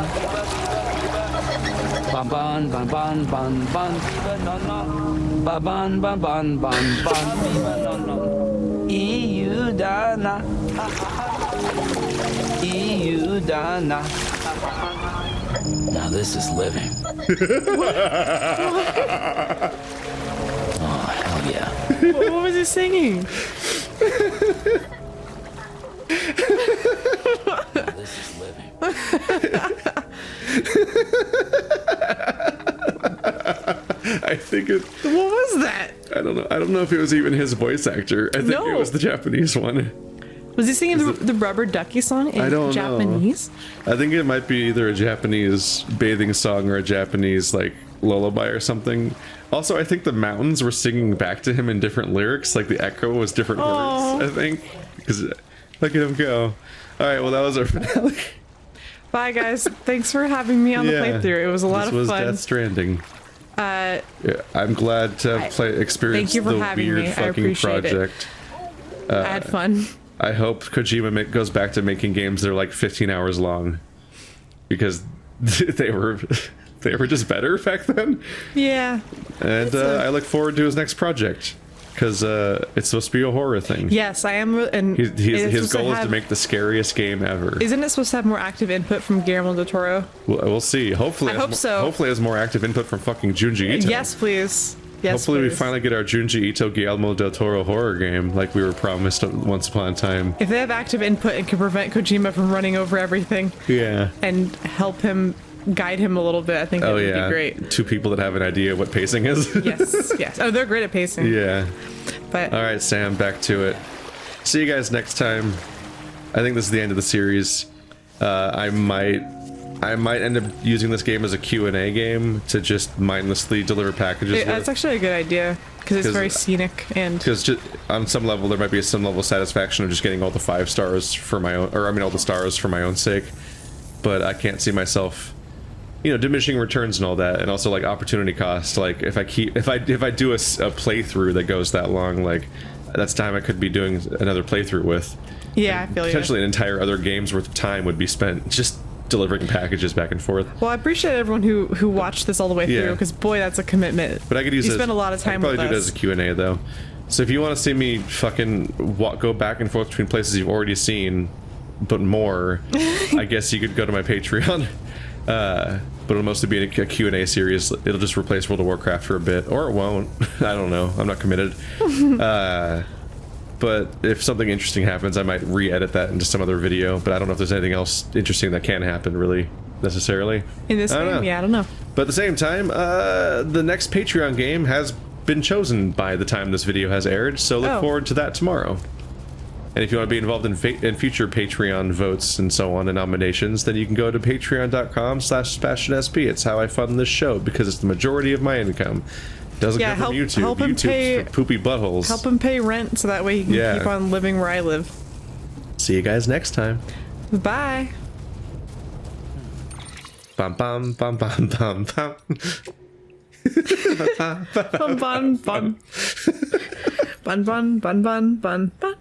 Baban, ban, ban, ban, ban, baban, ban, ban, ban, ban, EU dana, EU dana. Now this is living. Oh, hell yeah. What was he singing? This is living. I think it. What was that? I don't know. I don't know if it was even his voice actor. I think it was the Japanese one. Was he singing the Rubber Ducky song in I don't Japanese? know. I think it might be either a Japanese bathing song or a Japanese like lullaby or something. Also, I think the mountains were singing back to him in different lyrics. Like the echo was different words. I think because look at him go. All right, well that was our finale. Bye guys. Thanks for having me on the playthrough. It was a lot of fun. This was Death Stranding. Yeah, I'm glad to have experienced the weird fucking project. I had fun. I hope Kojima goes back to making games that are like 15 hours long, because they were just better back then. Yeah. And I look forward to his next project, because it's supposed to be a horror thing. Yes, I am. And his goal is to make the scariest game ever. Isn't it supposed to have more active input from Guillermo del Toro? We'll see. Hopefully, I hope so. Hopefully, it has more active input from fucking Junji Ito. Yes, please. Yes, hopefully please. we finally get our Junji Ito Guillermo del Toro horror game like we were promised once upon a time. If they have active input and can prevent Kojima from running over everything, and help him guide him a little bit, I think that would be great. Two people that have an idea what pacing is. Yes. Oh, they're great at pacing. Yeah. But all right, Sam, back to it. See you guys next time. I think this is the end of the series. I might end up using this game as a Q&A game to just mindlessly deliver packages. That's actually a good idea, because it's very scenic, and because on some level there might be some level of satisfaction of just getting all the 5 stars for my own, or I mean all the stars for my own sake. But I can't see myself, diminishing returns and all that, and also like opportunity cost. Like if I do a playthrough that goes that long, like that's time I could be doing another playthrough with. Yeah, I feel you. Potentially an entire other game's worth of time would be spent just delivering packages back and forth. Well, I appreciate everyone who watched this all the way through, because boy, that's a commitment. But I could use you spend a lot of time with us. Probably do it as a Q&A though. So if you want to see me fucking go back and forth between places you've already seen, but more, I guess you could go to my Patreon. But it'll mostly be a Q&A series. It'll just replace World of Warcraft for a bit, or it won't. I don't know. I'm not committed. But if something interesting happens, I might re-edit that into some other video. But I don't know if there's anything else interesting that can happen, really, necessarily. In this game? Yeah, I don't know. But at the same time, the next Patreon game has been chosen by the time this video has aired, so look forward to that tomorrow. And if you want to be involved in future Patreon votes and so on and nominations, then you can go to patreon.com/SebastianSP. It's how I fund this show, because it's the majority of my income. Doesn't come from YouTube. Help him YouTube's for poopy buttholes. Help him pay rent so that way he can keep on living where I live. See you guys next time. Bye. Bum bum bum bum bum bum. Bun bun bun. Bun bun bun bun bun bun.